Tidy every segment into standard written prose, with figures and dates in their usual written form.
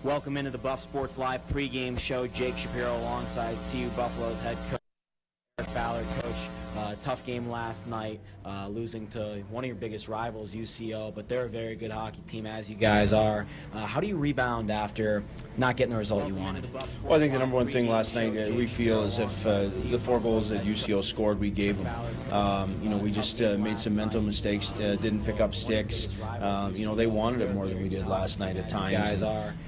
Welcome into the Buff Sports Live pregame show. Jake Shapiro alongside CU Buffalo's head coach, Eric Ballard. Coach, tough game last night, losing to one of your biggest rivals, UCO, but they're a very good hockey team, as you guys are. How do you rebound after not getting the result you wanted? Well, I think the number one thing last night we feel is if the 4 goals that UCO scored, we gave them. We just made some mental mistakes, didn't pick up sticks. They wanted it more than we did last night at times.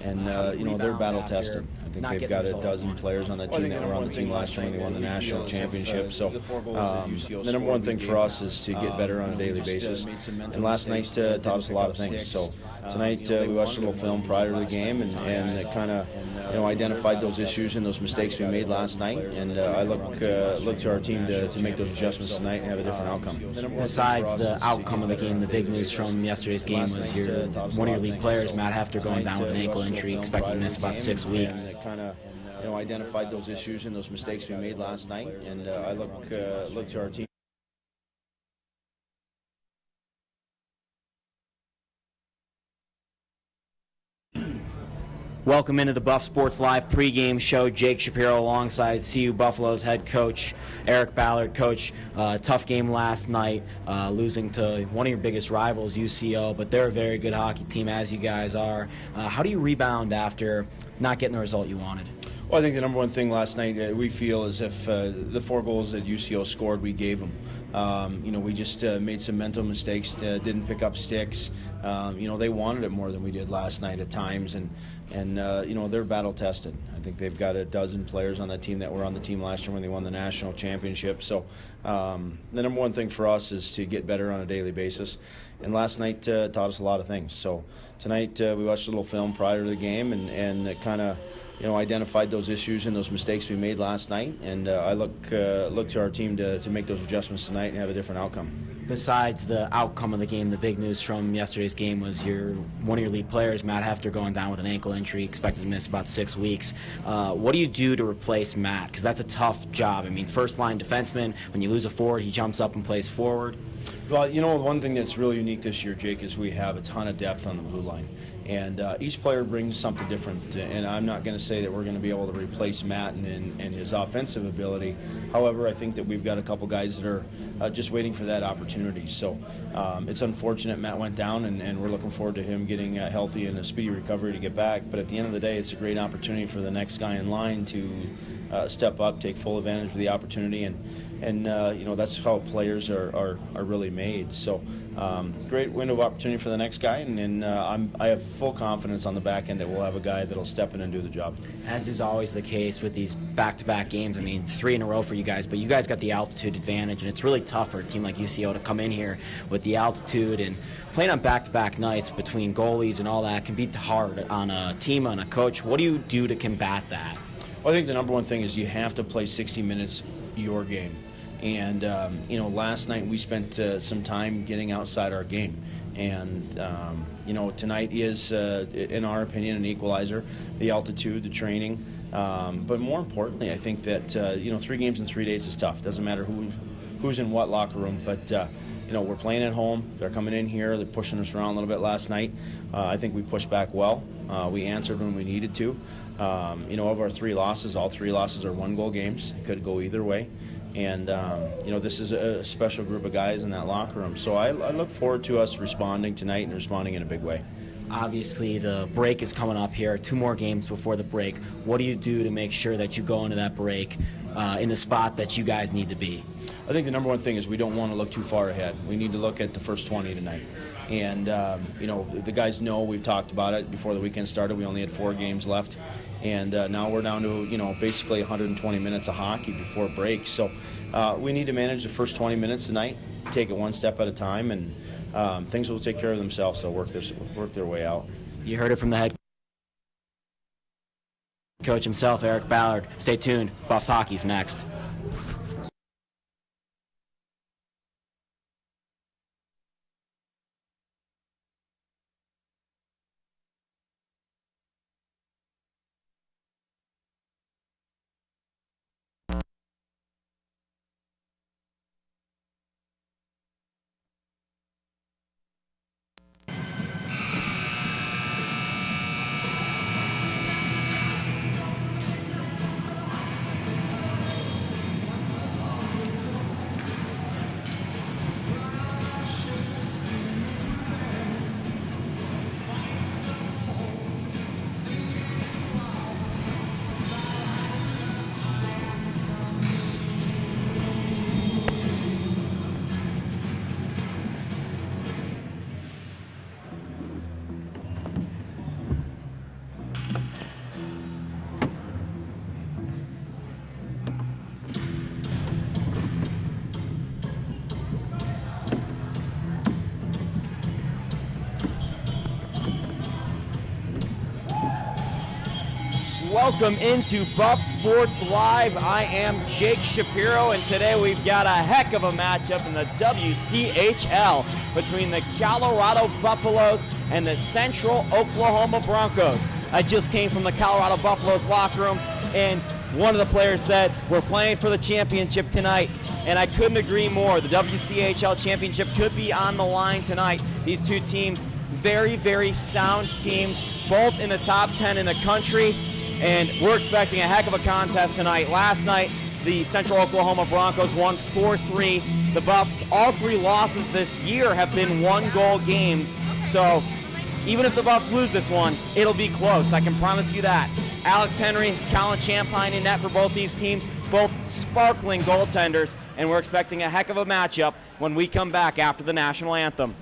And they're battle tested. I think they've got a dozen players on the team that were on the team last night. They won the national championship. So the number one thing for us is to get better on a daily basis. And last night taught us a lot of things. So tonight we watched a little film prior to the game and it kind of identified those issues and those mistakes we made last night. And I look to our team to make those adjustments tonight and have a different outcome. Besides the outcome of the game, the big news from yesterday's game was one of your lead players, Matt Hefter, going down with an ankle injury, expected to miss about 6 weeks. And it kind of identified those issues and those mistakes we made last night. And I look to our team. Welcome into the Buff Sports Live pregame show. Jake Shapiro alongside CU Buffalo's head coach, Eric Ballard. Coach, tough game last night, losing to one of your biggest rivals, UCO, but they're a very good hockey team, as you guys are. How do you rebound after not getting the result you wanted? Well, I think the number one thing last night we feel is if the 4 goals that UCO scored, we gave them. We just made some mental mistakes, didn't pick up sticks. They wanted it more than we did last night at times, and they're battle tested. I think they've got a dozen players on that team that were on the team last year when they won the national championship. So the number one thing for us is to get better on a daily basis. And last night taught us a lot of things. So tonight we watched a little film prior to the game and it kind of identified those issues and those mistakes we made last night, and I look to our team to make those adjustments tonight and have a different outcome. Besides the outcome of the game, the big news from yesterday's game was one of your lead players, Matt Hefter, going down with an ankle injury, expected to miss about 6 weeks. What do you do to replace Matt? Because that's a tough job. I mean, first-line defenseman, when you lose a forward, he jumps up and plays forward. Well, one thing that's really unique this year, Jake, is we have a ton of depth on the blue line. And each player brings something different, and I'm not going to say that we're going to be able to replace Matt and his offensive ability. However, I think that we've got a couple guys that are just waiting for that opportunity. So it's unfortunate Matt went down, and we're looking forward to him getting healthy and a speedy recovery to get back. But at the end of the day, it's a great opportunity for the next guy in line to step up, take full advantage of the opportunity, and that's how players are really made. So great window of opportunity for the next guy, and I have full confidence on the back end that we'll have a guy that'll step in and do the job. As is always the case with these back-to-back games, I mean, 3 in a row for you guys, but you guys got the altitude advantage, and it's really tough for a team like UCO to come in here with the altitude, and playing on back-to-back nights between goalies and all that can be hard on a team, on a coach. What do you do to combat that? Well, I think the number one thing is you have to play 60 minutes your game. And, last night we spent some time getting outside our game. And, tonight is, in our opinion, an equalizer, the altitude, the training. But more importantly, I think that, 3 games in 3 days is tough. Doesn't matter who's in what locker room. But, we're playing at home. They're coming in here. They're pushing us around a little bit last night. I think we pushed back well. We answered when we needed to. Of our 3 losses, all 3 losses are 1-goal games. It could go either way. And, this is a special group of guys in that locker room. So I look forward to us responding tonight and responding in a big way. Obviously, the break is coming up here. 2 more games before the break. What do you do to make sure that you go into that break in the spot that you guys need to be? I think the number one thing is we don't want to look too far ahead. We need to look at the first 20 tonight. And, the guys know, we've talked about it before the weekend started. We only had 4 games left. And now we're down to, basically 120 minutes of hockey before break. So we need to manage the first 20 minutes tonight, take it one step at a time, and things will take care of themselves. They'll work their way out. You heard it from the head coach himself, Eric Ballard. Stay tuned. Buffs Hockey's next. Welcome into Buff Sports Live. I am Jake Shapiro, and today we've got a heck of a matchup in the WCHL between the Colorado Buffaloes and the Central Oklahoma Broncos. I just came from the Colorado Buffaloes locker room, and one of the players said, "We're playing for the championship tonight," and I couldn't agree more. The WCHL championship could be on the line tonight. These two teams, very, very sound teams, both in the top 10 in the country. And we're expecting a heck of a contest tonight. Last night, the Central Oklahoma Broncos won 4-3. The Buffs, all three losses this year have been one-goal games. So even if the Buffs lose this one, it'll be close. I can promise you that. Alex Henry, Colin Champagne in net for both these teams, both sparkling goaltenders. And we're expecting a heck of a matchup when we come back after the national anthem.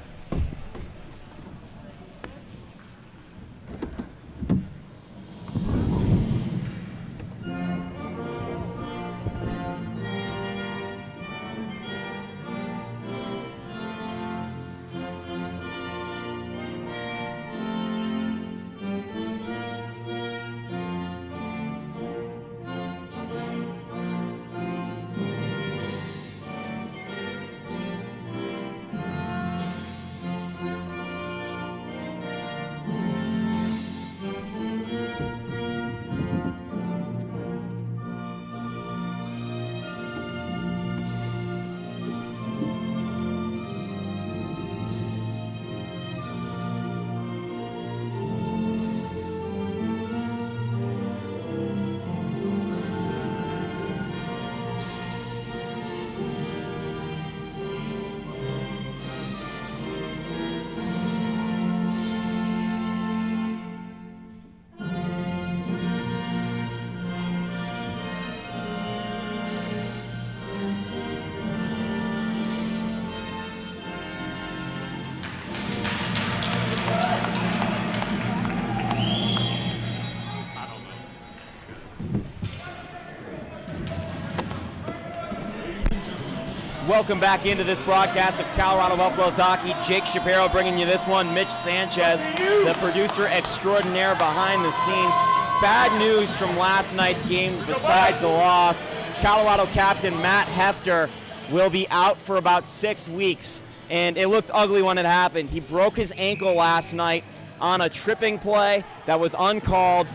Welcome back into this broadcast of Colorado Buffaloes hockey. Jake Shapiro bringing you this one. Mitch Sanchez, the producer extraordinaire behind the scenes. Bad news from last night's game besides the loss. Colorado captain Matt Hefter will be out for about 6 weeks, and it looked ugly when it happened. He broke his ankle last night on a tripping play that was uncalled,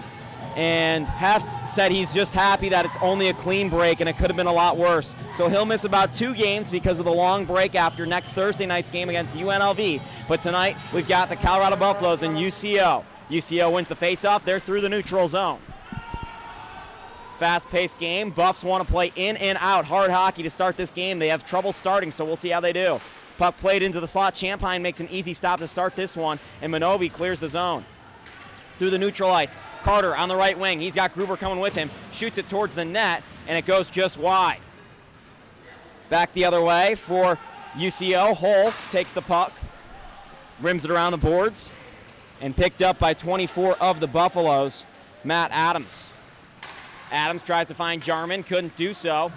and Hef said he's just happy that it's only a clean break and it could have been a lot worse. So he'll miss about 2 games because of the long break after next Thursday night's game against UNLV. But tonight we've got the Colorado Buffaloes and UCO. UCO wins the faceoff. They're through the neutral zone. Fast-paced game. Buffs want to play in and out. Hard hockey to start this game. They have trouble starting, so we'll see how they do. Puck played into the slot. Champagne makes an easy stop to start this one, and Minobi clears the zone. Through the neutral ice, Carter on the right wing. He's got Gruber coming with him. Shoots it towards the net, and it goes just wide. Back the other way for UCO. Hull takes the puck, rims it around the boards, and picked up by 24 of the Buffaloes, Matt Adams. Adams tries to find Jarman, couldn't do so.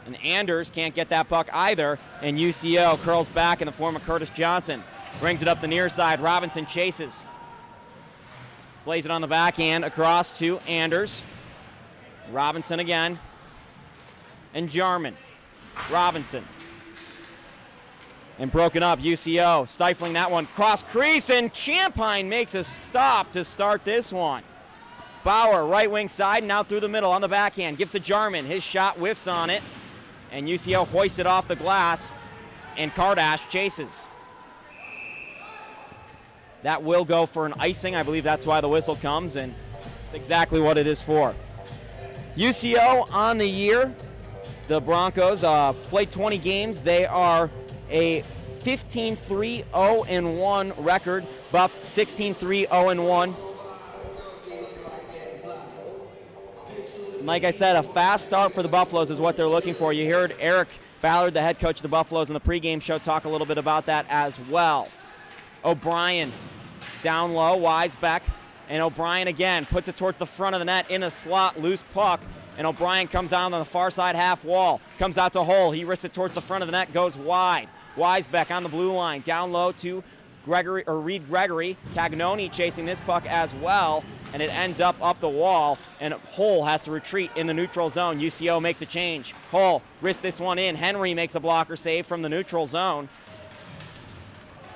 And Anders can't get that puck either, and UCO curls back in the form of Curtis Johnson. Brings it up the near side. Robinson chases. Plays it on the backhand across to Anders. Robinson again. And Jarman. Robinson. And broken up, UCO stifling that one. Cross crease, and Champagne makes a stop to start this one. Bauer, right wing side, now through the middle on the backhand. Gives to Jarman. His shot whiffs on it. And UCO hoists it off the glass. And Kardash chases. That will go for an icing. I believe that's why the whistle comes, and it's exactly what it is for. UCO on the year. The Broncos played 20 games. They are a 15-3-0-1 record. Buffs 16-3-0-1. Like I said, a fast start for the Buffaloes is what they're looking for. You heard Eric Ballard, the head coach of the Buffaloes, in the pregame show talk a little bit about that as well. O'Brien down low, Weisbeck, and O'Brien again puts it towards the front of the net in a slot, loose puck, and O'Brien comes down on the far side half wall, comes out to Hull. He risks it towards the front of the net, goes wide. Weisbeck on the blue line, down low to Reed Gregory. Cagnoni chasing this puck as well, and it ends up the wall, and Hull has to retreat in the neutral zone. UCO makes a change. Hull risks this one in. Henry makes a blocker save from the neutral zone.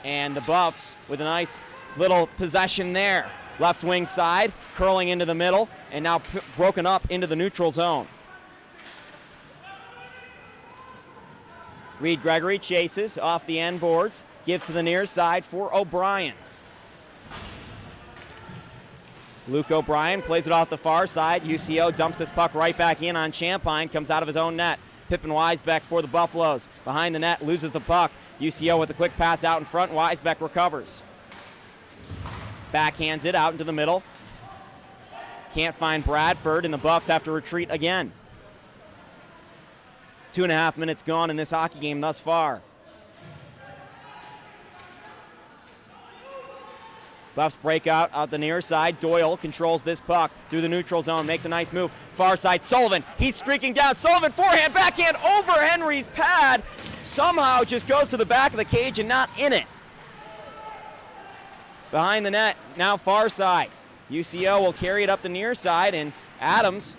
And the Buffs with a nice little possession there. Left wing side, curling into the middle, and now broken up into the neutral zone. Reed Gregory chases off the end boards, gives to the near side for O'Brien. Luke O'Brien plays it off the far side. UCO dumps this puck right back in on Champagne, comes out of his own net. Pippin Weisbeck for the Buffaloes. Behind the net, loses the puck. UCO with a quick pass out in front. Weisbeck recovers. Backhands it out into the middle. Can't find Bradford, and the Buffs have to retreat again. 2.5 minutes gone in this hockey game thus far. Buffs break out the near side. Doyle controls this puck through the neutral zone, makes a nice move. Far side, Sullivan, he's streaking down. Sullivan, forehand, backhand over Henry's pad. Somehow just goes to the back of the cage and not in it. Behind the net, now far side. UCO will carry it up the near side, and Adams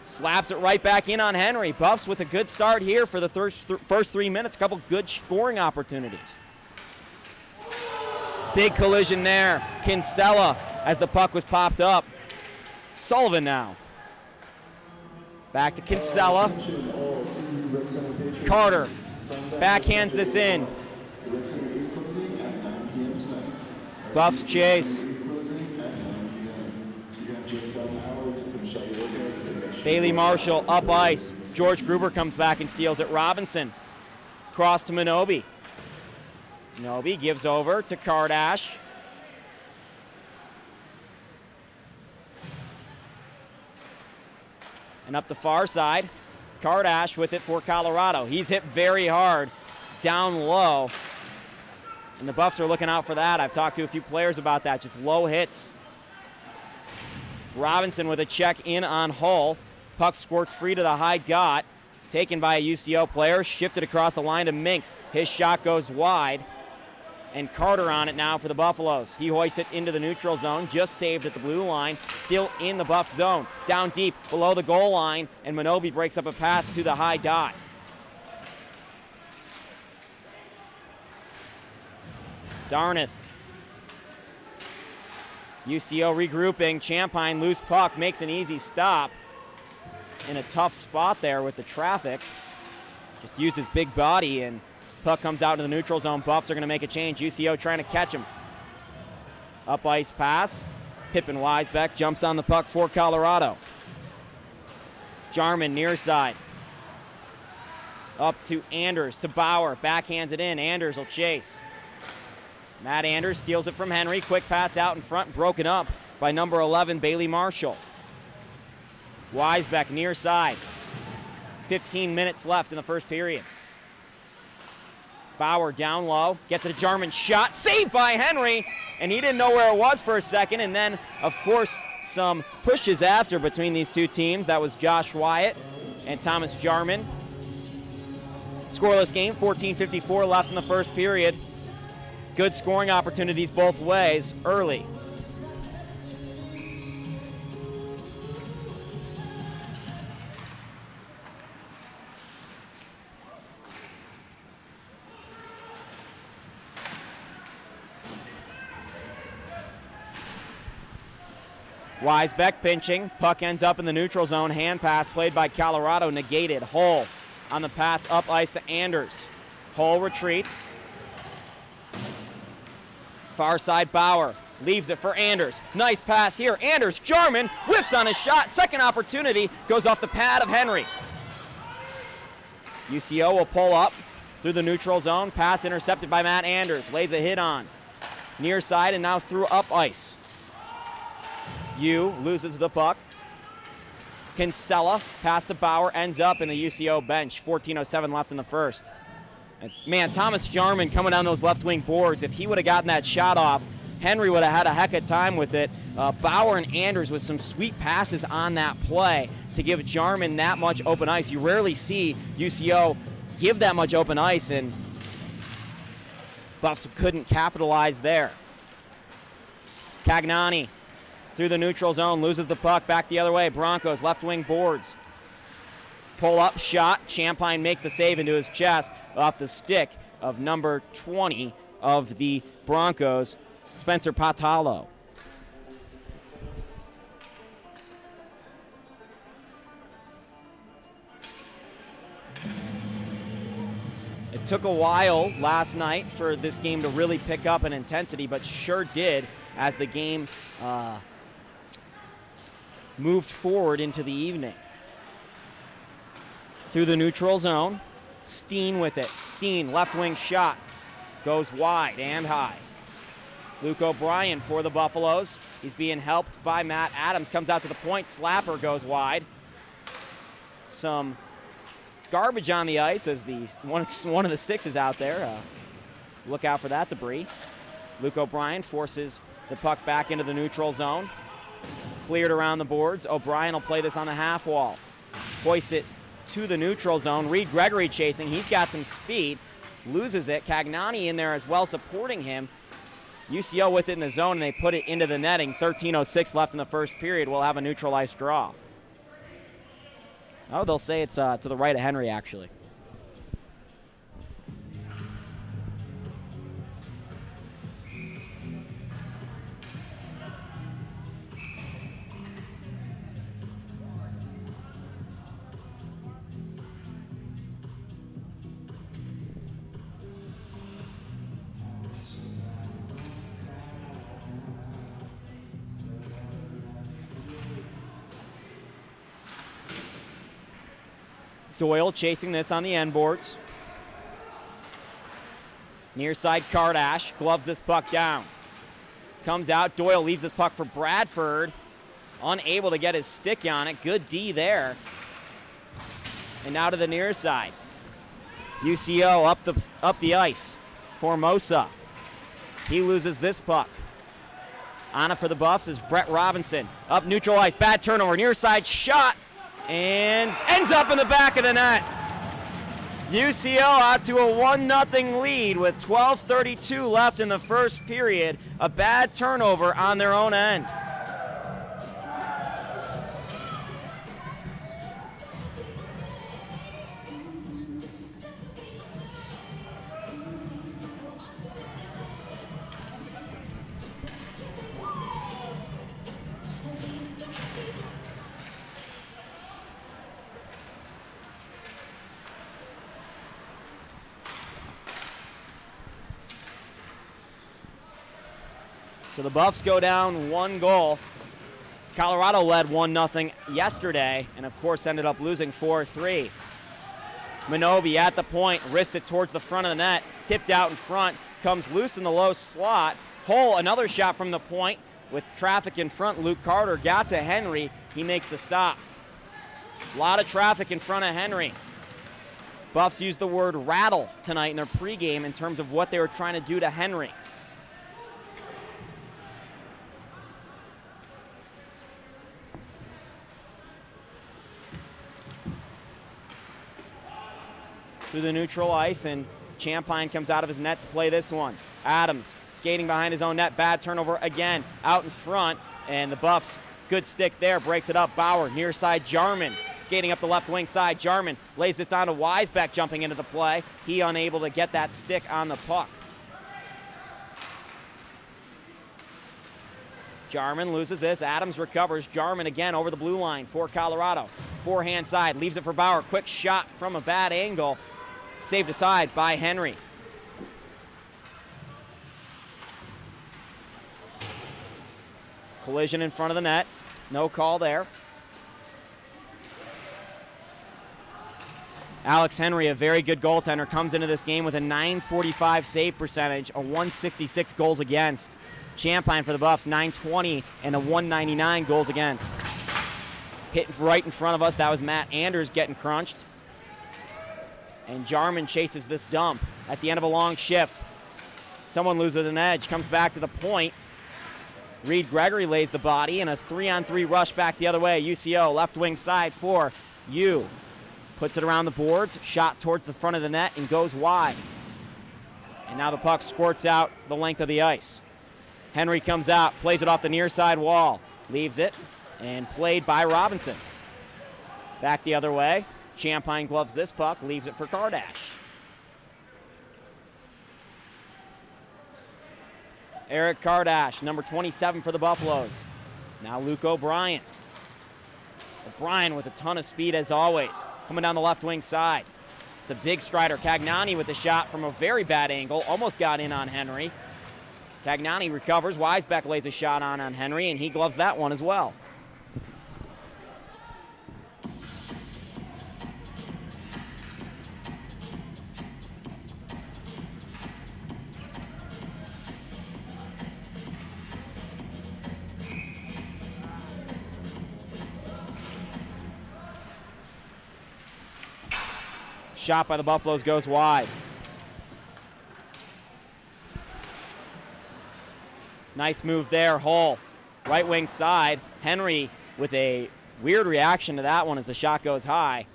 slaps it right back in on Henry. Buffs with a good start here for the first 3 minutes. A couple good scoring opportunities. Big collision there. Kinsella as the puck was popped up. Sullivan now. Back to Kinsella. Carter backhands this in. Buffs chase. Bailey Marshall up ice. George Gruber comes back and steals it. Robinson cross to Minobi. Minobi gives over to Kardash. And up the far side, Kardash with it for Colorado. He's hit very hard down low. And the Buffs are looking out for that. I've talked to a few players about that, just low hits. Robinson with a check in on Hull. Puck squirts free to the high dot. Taken by a UCO player, shifted across the line to Minks. His shot goes wide. And Carter on it now for the Buffaloes. He hoists it into the neutral zone, just saved at the blue line, still in the Buff zone. Down deep, below the goal line, and Minobi breaks up a pass to the high dot. Darneth. UCO regrouping. Champagne, loose puck, makes an easy stop. In a tough spot there with the traffic. Just used his big body, and puck comes out into the neutral zone. Buffs are going to make a change. UCO trying to catch him. Up ice pass. Pippin Weisbeck jumps on the puck for Colorado. Jarman near side. Up to Anders, to Bauer. Backhands it in. Anders will chase. Matt Anders steals it from Henry. Quick pass out in front, broken up by number 11, Bailey Marshall. Weisbeck near side. 15 minutes left in the first period. Bauer down low, gets to the Jarman shot, saved by Henry, and he didn't know where it was for a second, and then, of course, some pushes after between these two teams. That was Josh Wyatt and Thomas Jarman. Scoreless game, 14:54 left in the first period. Good scoring opportunities both ways early. Weisbeck pinching. Puck ends up in the neutral zone. Hand pass played by Colorado, negated. Hull on the pass up ice to Anders. Hull retreats. Far side, Bauer leaves it for Anders. Nice pass here. Anders, Jarman whiffs on his shot. Second opportunity goes off the pad of Henry. UCO will pull up through the neutral zone. Pass intercepted by Matt Anders. Lays a hit on. Near side and now through up ice. Loses the puck. Kinsella, pass to Bauer, ends up in the UCO bench. 14:07 left in the first. And man, Thomas Jarman coming down those left wing boards. If he would have gotten that shot off, Henry would have had a heck of time with it. Bauer and Anders with some sweet passes on that play to give Jarman that much open ice. You rarely see UCO give that much open ice, and Buffs couldn't capitalize there. Cagnani through the neutral zone, loses the puck, back the other way. Broncos, left wing boards. Pull up shot. Champagne makes the save into his chest off the stick of number 20 of the Broncos, Spencer Patalo. It took a while last night for this game to really pick up in intensity, but sure did as the game moved forward into the evening. Through the neutral zone, Steen with it. Steen, left wing shot, goes wide and high. Luke O'Brien for the Buffaloes. He's being helped by Matt Adams. Comes out to the point. Slapper goes wide. Some garbage on the ice as one of the six is out there. Look out for that debris. Luke O'Brien forces the puck back into the neutral zone. Cleared around the boards. O'Brien will play this on the half wall. Hoists it to the neutral zone. Reed Gregory chasing. He's got some speed. Loses it. Cagnani in there as well supporting him. UCO with it in the zone, and they put it into the netting. 13:06 left in the first period. We'll have a neutralized draw. Oh, they'll say it's to the right of Henry, actually. Doyle chasing this on the end boards. Near side Kardash gloves this puck down. Comes out, Doyle leaves this puck for Bradford. Unable to get his stick on it. Good D there. And now to the near side. UCO up the ice. Formosa. He loses this puck. On it for the Buffs is Brett Robinson. Up neutral ice, bad turnover, near side shot. And ends up in the back of the net. UCO out to a 1-0 lead with 12:32 left in the first period. A bad turnover on their own end. So the Buffs go down 1 goal. Colorado led 1-0 yesterday and, of course, ended up losing 4-3. Minobi at the point, wrists it towards the front of the net, tipped out in front, comes loose in the low slot. Hull, another shot from the point. With traffic in front, Luke Carter got to Henry. He makes the stop. A lot of traffic in front of Henry. Buffs used the word rattle tonight in their pregame in terms of what they were trying to do to Henry. Through the neutral ice, and Champagne comes out of his net to play this one. Adams skating behind his own net, bad turnover again, out in front, and the Buffs, good stick there, breaks it up. Bauer, near side, Jarman, skating up the left wing side. Jarman lays this on to Weisbeck, jumping into the play. He unable to get that stick on the puck. Jarman loses this. Adams recovers. Jarman again over the blue line for Colorado. Forehand side, leaves it for Bauer. Quick shot from a bad angle. Saved aside by Henry. Collision in front of the net. No call there. Alex Henry, a very good goaltender, comes into this game with a .945 save percentage, a .166 goals against. Champagne for the Buffs, .920 and a .199 goals against. Hit right in front of us. That was Matt Anders getting crunched. And Jarman chases this dump at the end of a long shift. Someone loses an edge, comes back to the point. Reed Gregory lays the body, and a 3-on-3 rush back the other way. UCO, left wing side for U. Puts it around the boards, shot towards the front of the net, and goes wide. And now the puck squirts out the length of the ice. Henry comes out, plays it off the near side wall. Leaves it, and played by Robinson. Back the other way. Champagne gloves this puck, leaves it for Kardash. Eric Kardash, number 27 for the Buffaloes. Now Luke O'Brien. O'Brien with a ton of speed as always, coming down the left wing side. It's a big strider. Cagnani with a shot from a very bad angle, almost got in on Henry. Cagnani recovers. Weisbeck lays a shot on Henry, and he gloves that one as well. Shot by the Buffaloes goes wide. Nice move there, Hull. Right wing side. Henry with a weird reaction to that one as the shot goes high.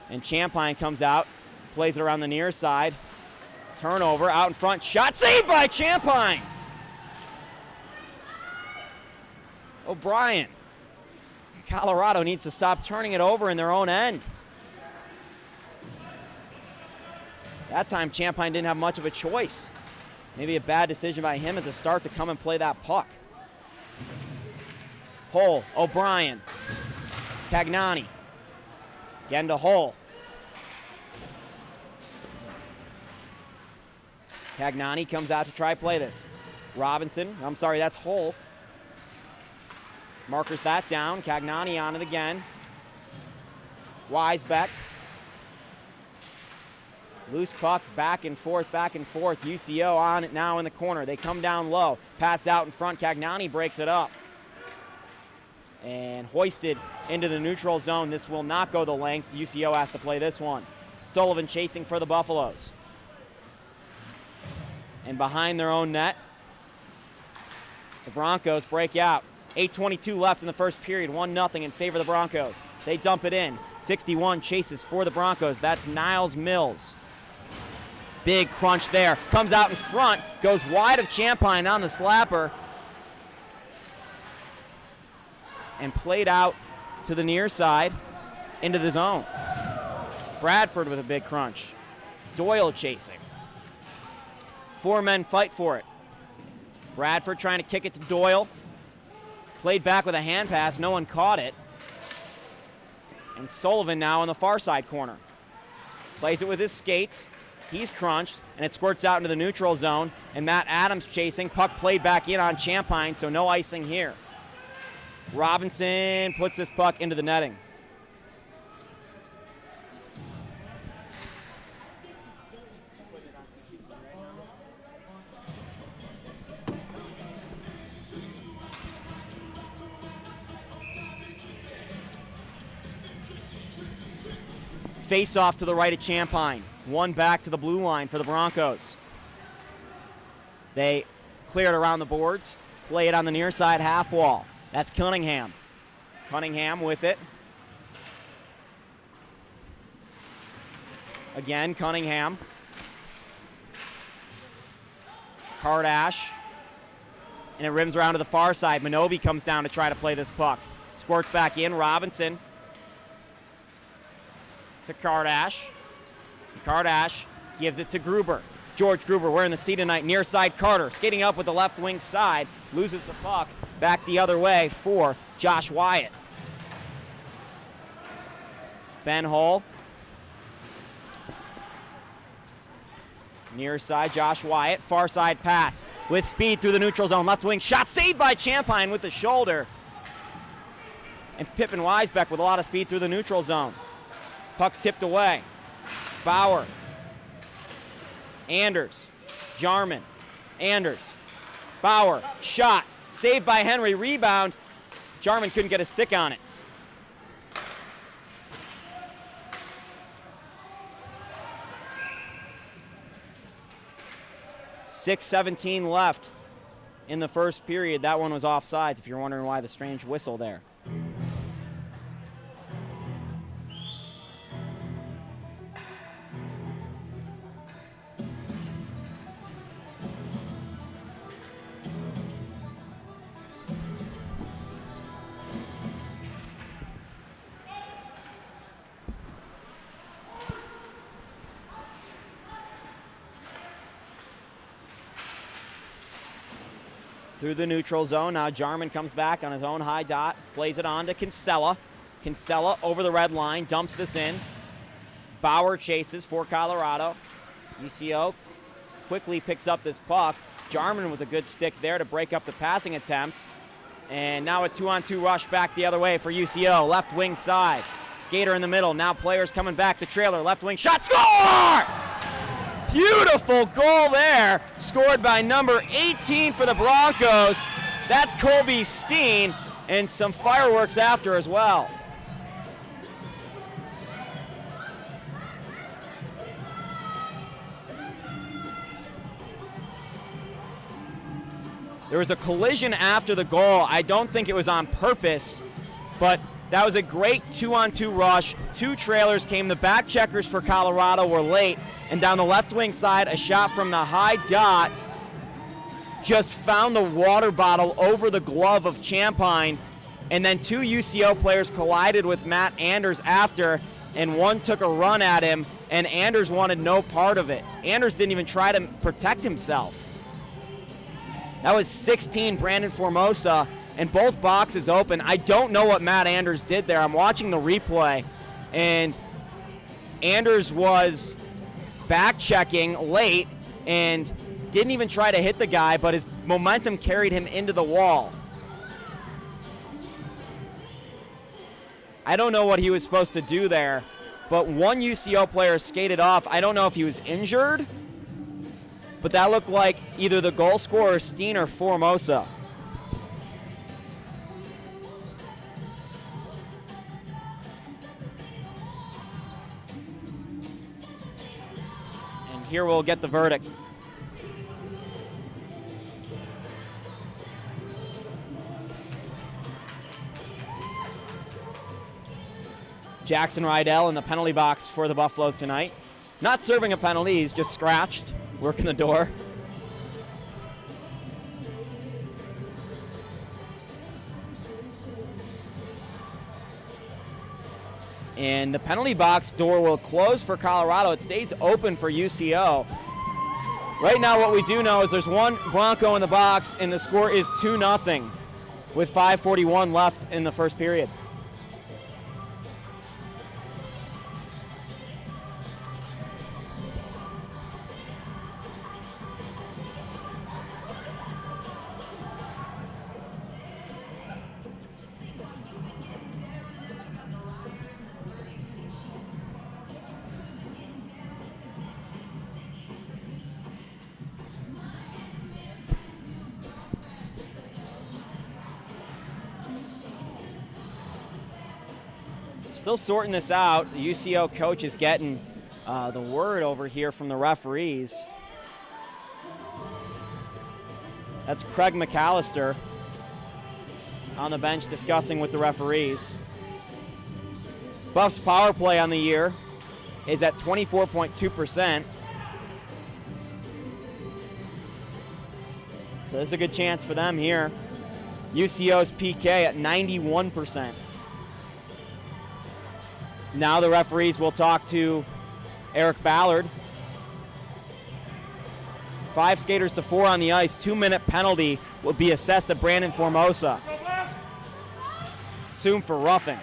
And Champagne comes out, plays it around the near side. Turnover, out in front, shot saved by Champagne! O'Brien. Colorado needs to stop turning it over in their own end. That time Champagne didn't have much of a choice. Maybe a bad decision by him at the start to come and play that puck. Hull, O'Brien, Cagnani. Again to Hull. Cagnani comes out to try play this. Robinson, I'm sorry, that's Hull. Markers that down. Cagnani on it again. Weisbeck. Loose puck, back and forth, back and forth. UCO on it now in the corner. They come down low. Pass out in front. Cagnani breaks it up. And hoisted into the neutral zone. This will not go the length. UCO has to play this one. Sullivan chasing for the Buffaloes. And behind their own net, the Broncos break out. 8:22 left in the first period. 1-0 in favor of the Broncos. They dump it in. 61 chases for the Broncos. That's Niles Mills. Big crunch there. Comes out in front. Goes wide of Champagne on the slapper. And played out to the near side into the zone. Bradford with a big crunch. Doyle chasing. 4 men fight for it. Bradford trying to kick it to Doyle. Played back with a hand pass. No one caught it. And Sullivan now in the far side corner. Plays it with his skates. He's crunched, and it squirts out into the neutral zone. And Matt Adams chasing. Puck played back in on Champagne, so no icing here. Robinson puts this puck into the netting. Face off to the right of Champagne. One back to the blue line for the Broncos. They clear it around the boards, play it on the near side half wall. That's Cunningham. Cunningham with it. Again, Cunningham. Kardash. And it rims around to the far side. Minobi comes down to try to play this puck. Squirts back in. Robinson to Kardash. Kardash gives it to Gruber. George Gruber wearing the C tonight. Near side Carter skating up with the left wing side. Loses the puck. Back the other way for Josh Wyatt. Ben Hull. Near side Josh Wyatt. Far side pass with speed through the neutral zone. Left wing shot saved by Champagne with the shoulder. And Pippin Weisbeck with a lot of speed through the neutral zone. Puck tipped away. Bauer. Anders. Jarman. Anders. Bauer. Shot. Saved by Henry. Rebound. Jarman couldn't get a stick on it. .6:17 left in the first period. That one was offsides, if you're wondering why the strange whistle there. through the neutral zone. Now Jarman comes back on his own high dot, plays it on to Kinsella. Kinsella over the red line, dumps this in. Bauer chases for Colorado. UCO quickly picks up this puck. Jarman with a good stick there to break up the passing attempt. And now a 2-on-2 rush back the other way for UCO. Left wing side. Skater in the middle. Now players coming back. The trailer. Left wing shot. Score! Beautiful goal there. Scored by number 18 for the Broncos. That's Colby Steen. And some fireworks after as well. There was a collision after the goal. I don't think it was on purpose, but that was a great 2-on-2 rush. Two trailers came. The back checkers for Colorado were late, and down the left wing side, a shot from the high dot just found the water bottle over the glove of Champagne, and then two UCO players collided with Matt Anders after, and one took a run at him, and Anders wanted no part of it. Anders didn't even try to protect himself. That was 16, Brandon Formosa, and both boxes open. I don't know what Matt Anders did there. I'm watching the replay, and Anders was back checking late and didn't even try to hit the guy, but his momentum carried him into the wall. I don't know what he was supposed to do there, but one UCO player skated off. I don't know if he was injured, but that looked like either the goal scorer, Steen, or Formosa. And here we'll get the verdict. Jackson Rydell in the penalty box for the Buffaloes tonight. Not serving a penalty, he's just scratched, working the door. And the penalty box door will close for Colorado. It stays open for UCO. Right now what we do know is there's one Bronco in the box and the score is 2-0 with 5:41 left in the first period. Still sorting this out. The UCO coach is getting the word over here from the referees. That's Craig McAllister on the bench discussing with the referees. Buffs' power play on the year is at 24.2%. So this is a good chance for them here. UCO's PK at 91%. Now the referees will talk to Eric Ballard. 5 skaters to 4 on the ice. 2-minute penalty will be assessed to Brandon Formosa. Assumed for roughing.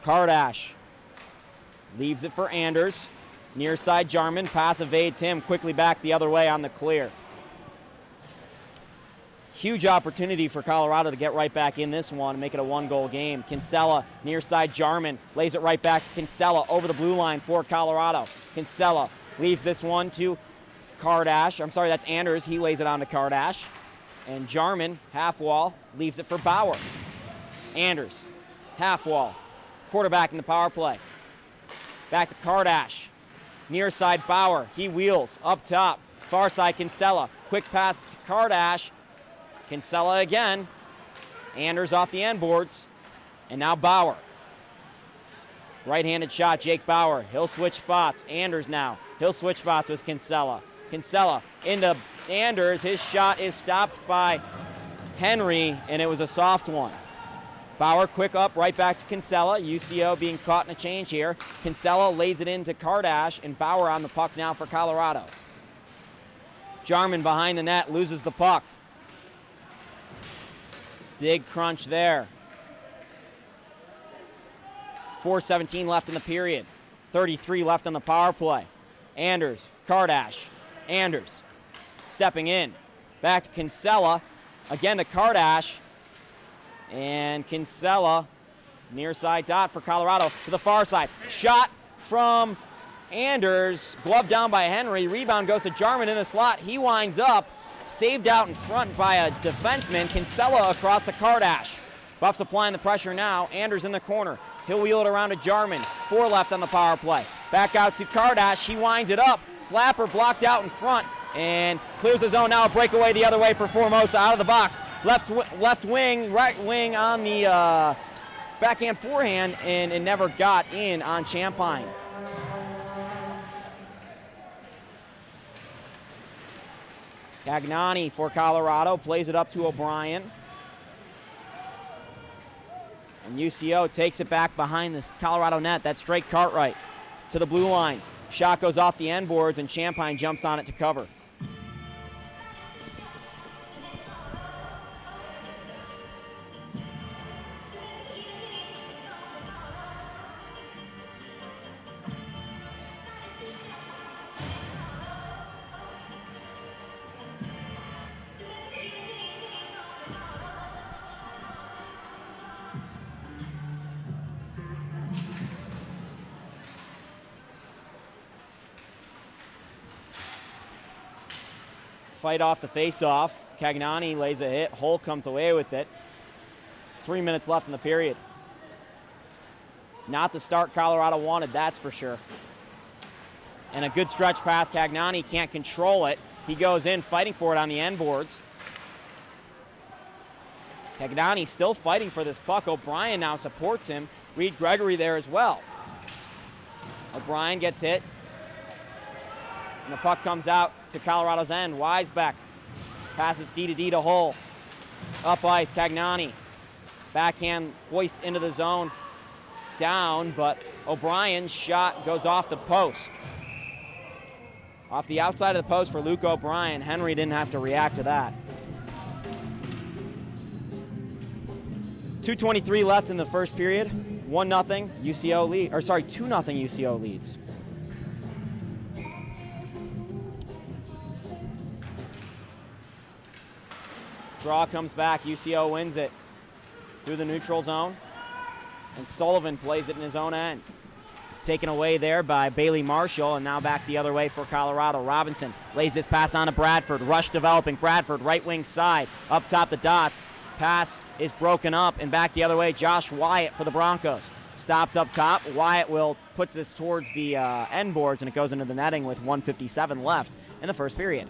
Kardash leaves it for Anders. Near side Jarman, pass evades him, quickly back the other way on the clear. Huge opportunity for Colorado to get right back in this one and make it a 1-goal game. Kinsella, near side Jarman, lays it right back to Kinsella over the blue line for Colorado. Kinsella leaves this one to Kardash. I'm sorry, that's Anders. He lays it on to Kardash. And Jarman, half wall, leaves it for Bauer. Anders, half wall, quarterback in the power play. Back to Kardash. Near side Bauer, he wheels up top. Far side Kinsella, quick pass to Kardash. Kinsella again. Anders off the end boards. And now Bauer. Right-handed shot, Jake Bauer. He'll switch spots. Anders now. He'll switch spots with Kinsella. Kinsella into Anders. His shot is stopped by Henry, and it was a soft one. Bauer quick up, right back to Kinsella. UCO being caught in a change here. Kinsella lays it into Kardash, and Bauer on the puck now for Colorado. Jarman behind the net, loses the puck. Big crunch there. 4:17 left in the period. 33 left on the power play. Anders, Kardash, Anders stepping in. Back to Kinsella, again to Kardash. And Kinsella, near side dot for Colorado to the far side. Shot from Anders, glove down by Henry. Rebound goes to Jarman in the slot. He winds up, saved out in front by a defenseman. Kinsella across to Kardash. Buffs applying the pressure now. Anders in the corner. He'll wheel it around to Jarman. 4 left on the power play. Back out to Kardash. He winds it up. Slapper blocked out in front and clears the zone. Now a breakaway the other way for Formosa out of the box. Left wing, right wing on the backhand forehand, and it never got in on Champagne. Cagnani for Colorado plays it up to O'Brien. And UCO takes it back behind this Colorado net. That's Drake Cartwright to the blue line. Shot goes off the end boards, and Champagne jumps on it to cover. Fight off the face-off. Cagnani lays a hit. Hull comes away with it. 3 minutes left in the period. Not the start Colorado wanted, that's for sure. And a good stretch pass. Cagnani can't control it. He goes in fighting for it on the end boards. Cagnani still fighting for this puck. O'Brien now supports him. Reed Gregory there as well. O'Brien gets hit. And the puck comes out to Colorado's end. Weisbeck passes D to Hull. Up ice, Cagnani. Backhand hoist into the zone. Down, but O'Brien's shot goes off the post. Off the outside of the post for Luke O'Brien. Henry didn't have to react to that. 2:23 left in the first period. 1-0 UCO lead, or sorry, 2-0 UCO leads. Draw comes back. UCO wins it through the neutral zone. And Sullivan plays it in his own end. Taken away there by Bailey Marshall, and now back the other way for Colorado. Robinson lays this pass on to Bradford. Rush developing. Bradford, right wing side. Up top the dots. Pass is broken up, and back the other way. Josh Wyatt for the Broncos. Stops up top. Wyatt puts this towards the end boards, and it goes into the netting with 1:57 left in the first period.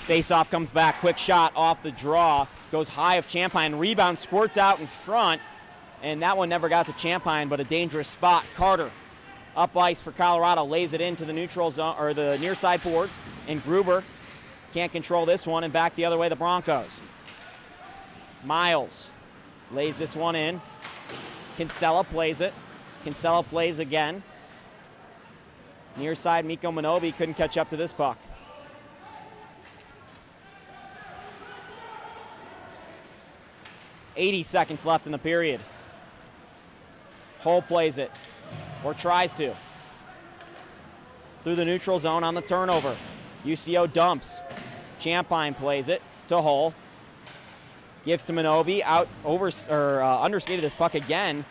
Face-off comes back. Quick shot off the draw. Goes high of Champagne. Rebound squirts out in front. And that one never got to Champagne, but a dangerous spot. Carter up ice for Colorado. Lays it into the neutral zone, or the near side boards. And Gruber can't control this one. And back the other way, the Broncos. Miles lays this one in. Kinsella plays it. Kinsella plays again. Near side, Mikko Minobi couldn't catch up to this puck. 80 seconds left in the period. Hull plays it, or tries to. Through the neutral zone on the turnover. UCO dumps. Champagne plays it to Hull. Gives to Minobi, underskated this puck again.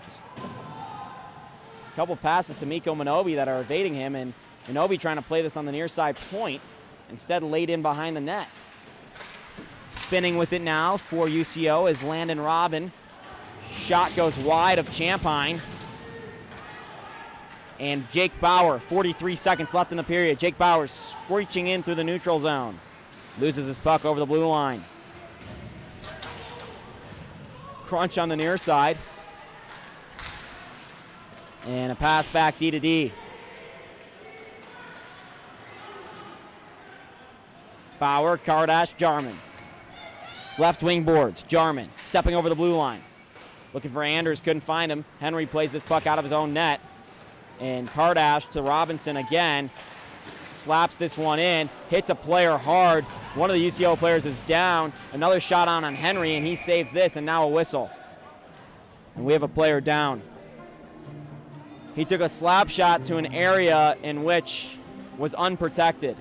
Just a couple passes to Mikko Minobi that are evading him, and Minobi trying to play this on the near side point, instead laid in behind the net. Spinning with it now for UCO is Landon Robin. Shot goes wide of Champagne. And Jake Bauer, 43 seconds left in the period. Jake Bauer screeching in through the neutral zone. Loses his puck over the blue line. Crunch on the near side. And a pass back D to D. Bauer, Kardash, Jarman. Left wing boards. Jarman stepping over the blue line. Looking for Anders, couldn't find him. Henry plays this puck out of his own net. And Kardash to Robinson again. Slaps this one in. Hits a player hard. One of the UCO players is down. Another shot on Henry, and he saves this, and now a whistle. And we have a player down. He took a slap shot to an area in which was unprotected.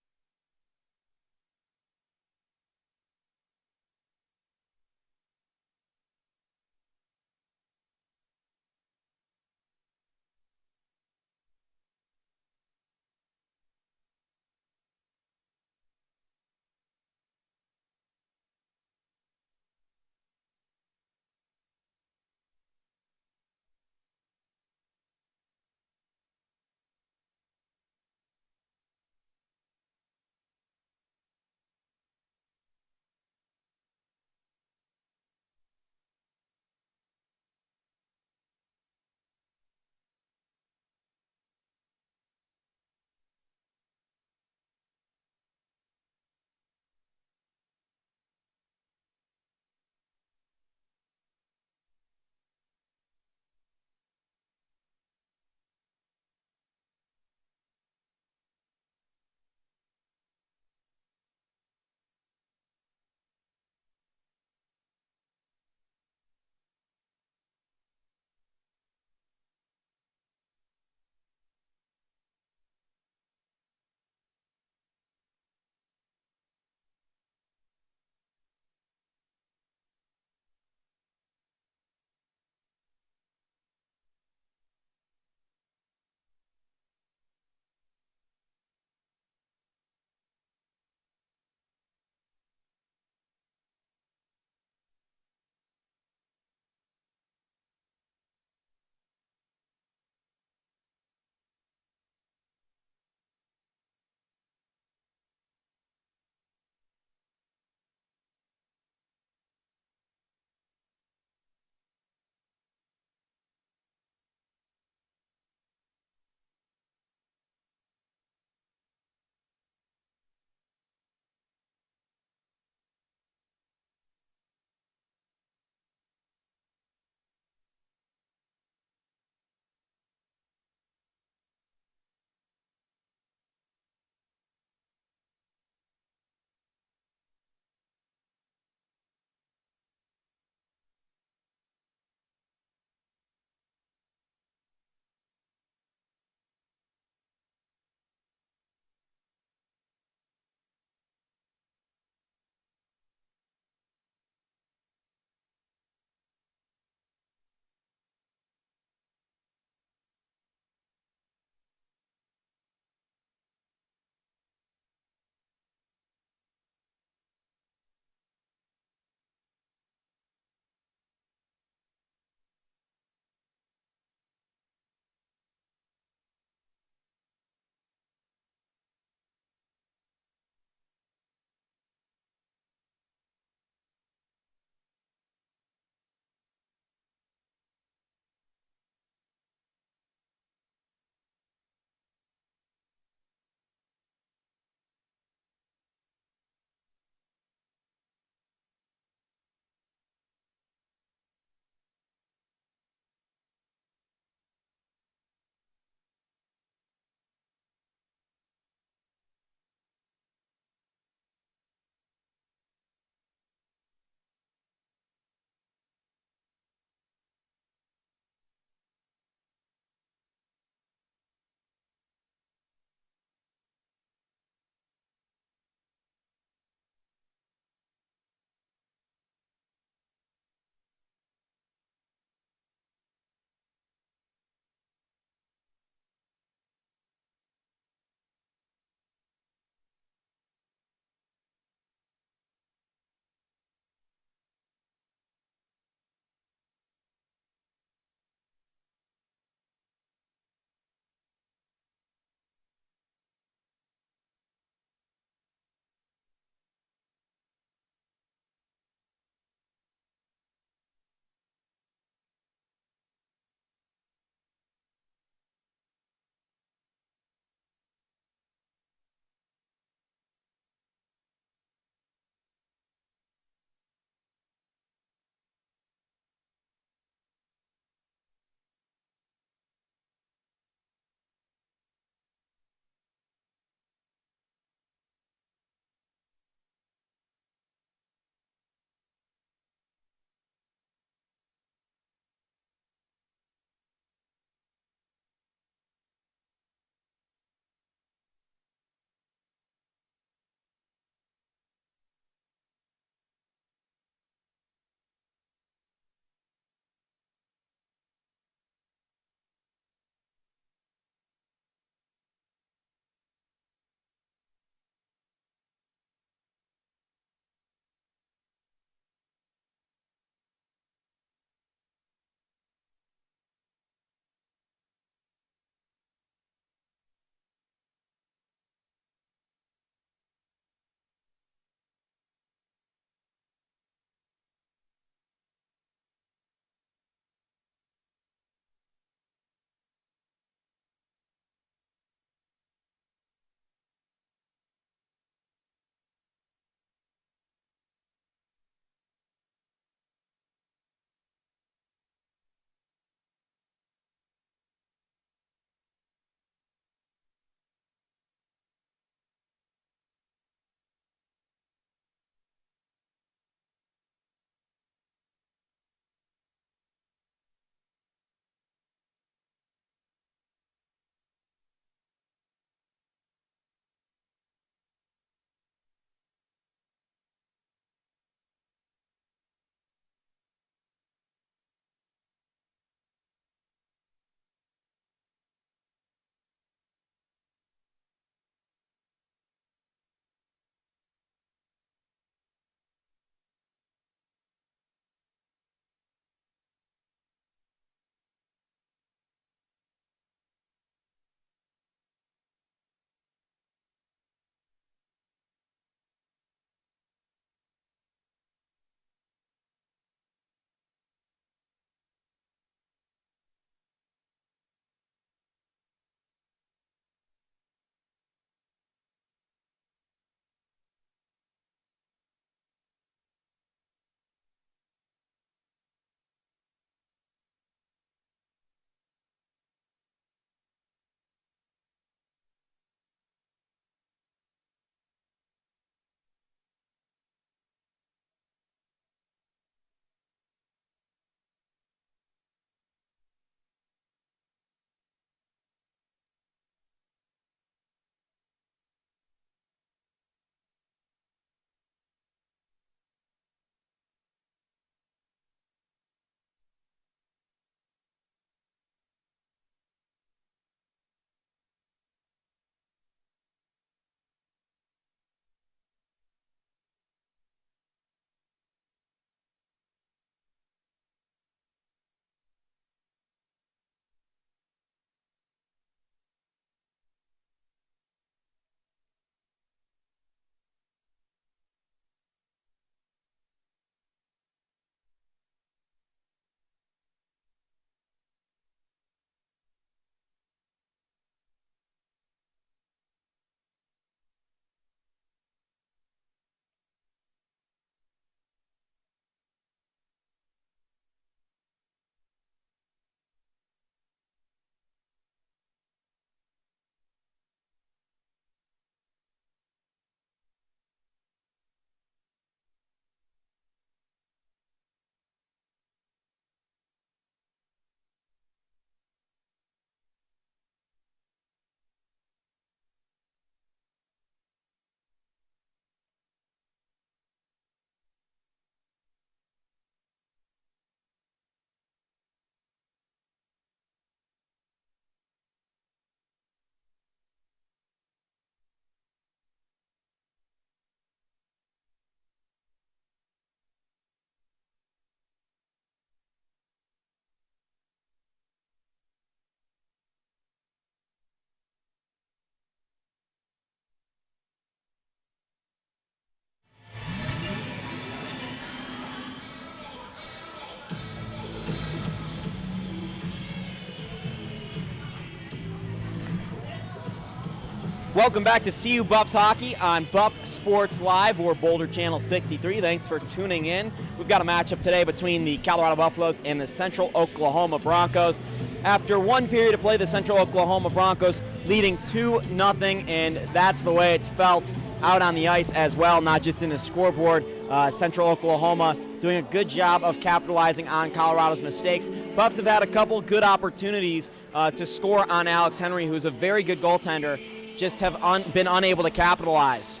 Welcome back to CU Buffs Hockey on Buff Sports Live or Boulder Channel 63. Thanks for tuning in. We've got a matchup today between the Colorado Buffaloes and the Central Oklahoma Broncos. After one period of play, the Central Oklahoma Broncos leading 2-0, and that's the way it's felt out on the ice as well, not just in the scoreboard. Central Oklahoma doing a good job of capitalizing on Colorado's mistakes. Buffs have had a couple good opportunities to score on Alex Henry, who's a very good goaltender, just have been unable to capitalize.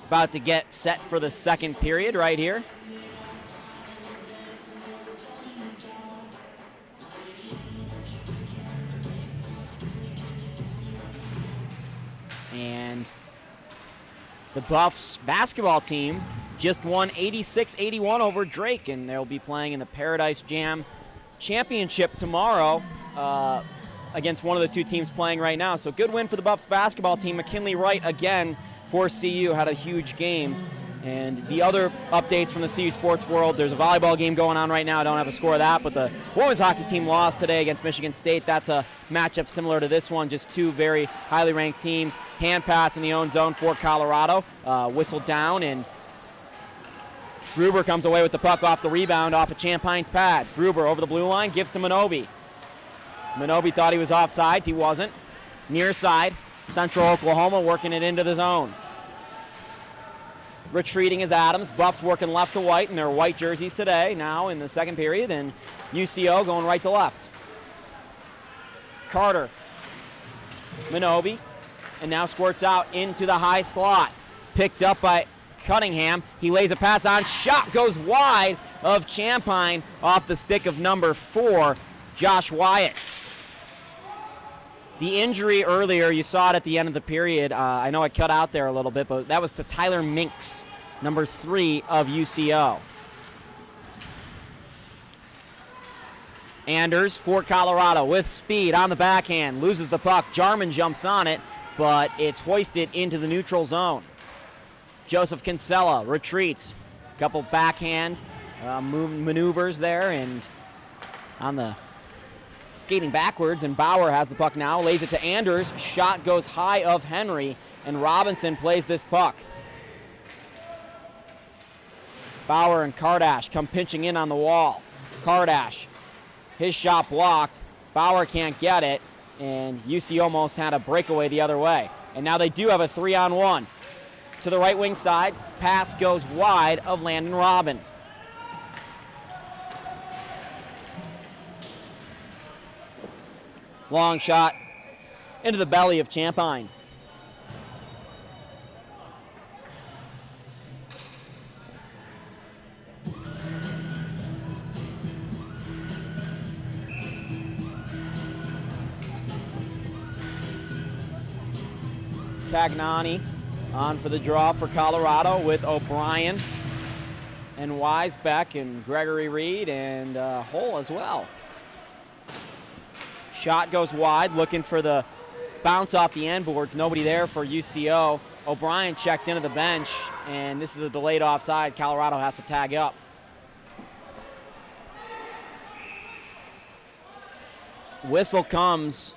About to get set for the second period right here. And the Buffs basketball team just won 86-81 over Drake, and they'll be playing in the Paradise Jam Championship tomorrow against one of the two teams playing right now. So good win for the Buffs basketball team. McKinley Wright again for CU had a huge game. And the other updates from the CU sports world, there's a volleyball game going on right now. I don't have a score of that, but the women's hockey team lost today against Michigan State. That's a matchup similar to this one, just two very highly ranked teams. Hand pass in the own zone for Colorado, whistled down, and Gruber comes away with the puck off the rebound off of Champine's pad. Gruber over the blue line, gives to Minobi. Minobi thought he was offsides. He wasn't. Near side, Central Oklahoma working it into the zone. Retreating is Adams. Buffs working left to white in their white jerseys today, now in the second period, and UCO going right to left. Carter. Minobi, and now squirts out into the high slot. Picked up by Cunningham. He lays a pass on. Shot goes wide of Champagne off the stick of number 4, Josh Wyatt. The injury earlier, you saw it at the end of the period. I know I cut out there a little bit, but that was to Tyler Minks, number 3 of UCO. Anders for Colorado with speed on the backhand. Loses the puck. Jarman jumps on it, but it's hoisted into the neutral zone. Joseph Kinsella retreats. Couple backhand maneuvers there, and on the skating backwards, and Bauer has the puck now, lays it to Anders. Shot goes high of Henry, and Robinson plays this puck. Bauer and Kardash come pinching in on the wall. Kardash, his shot blocked. Bauer can't get it, and UC almost had a breakaway the other way. And now they do have a 3-on-1. To the right wing side, pass goes wide of Landon Robin. Long shot into the belly of Champagne. Cagnani on for the draw for Colorado with O'Brien and Weisbeck and Gregory Reed and Hull as well. Shot goes wide, looking for the bounce off the end boards. Nobody there for UCO. O'Brien checked into the bench, and this is a delayed offside. Colorado has to tag up. Whistle comes.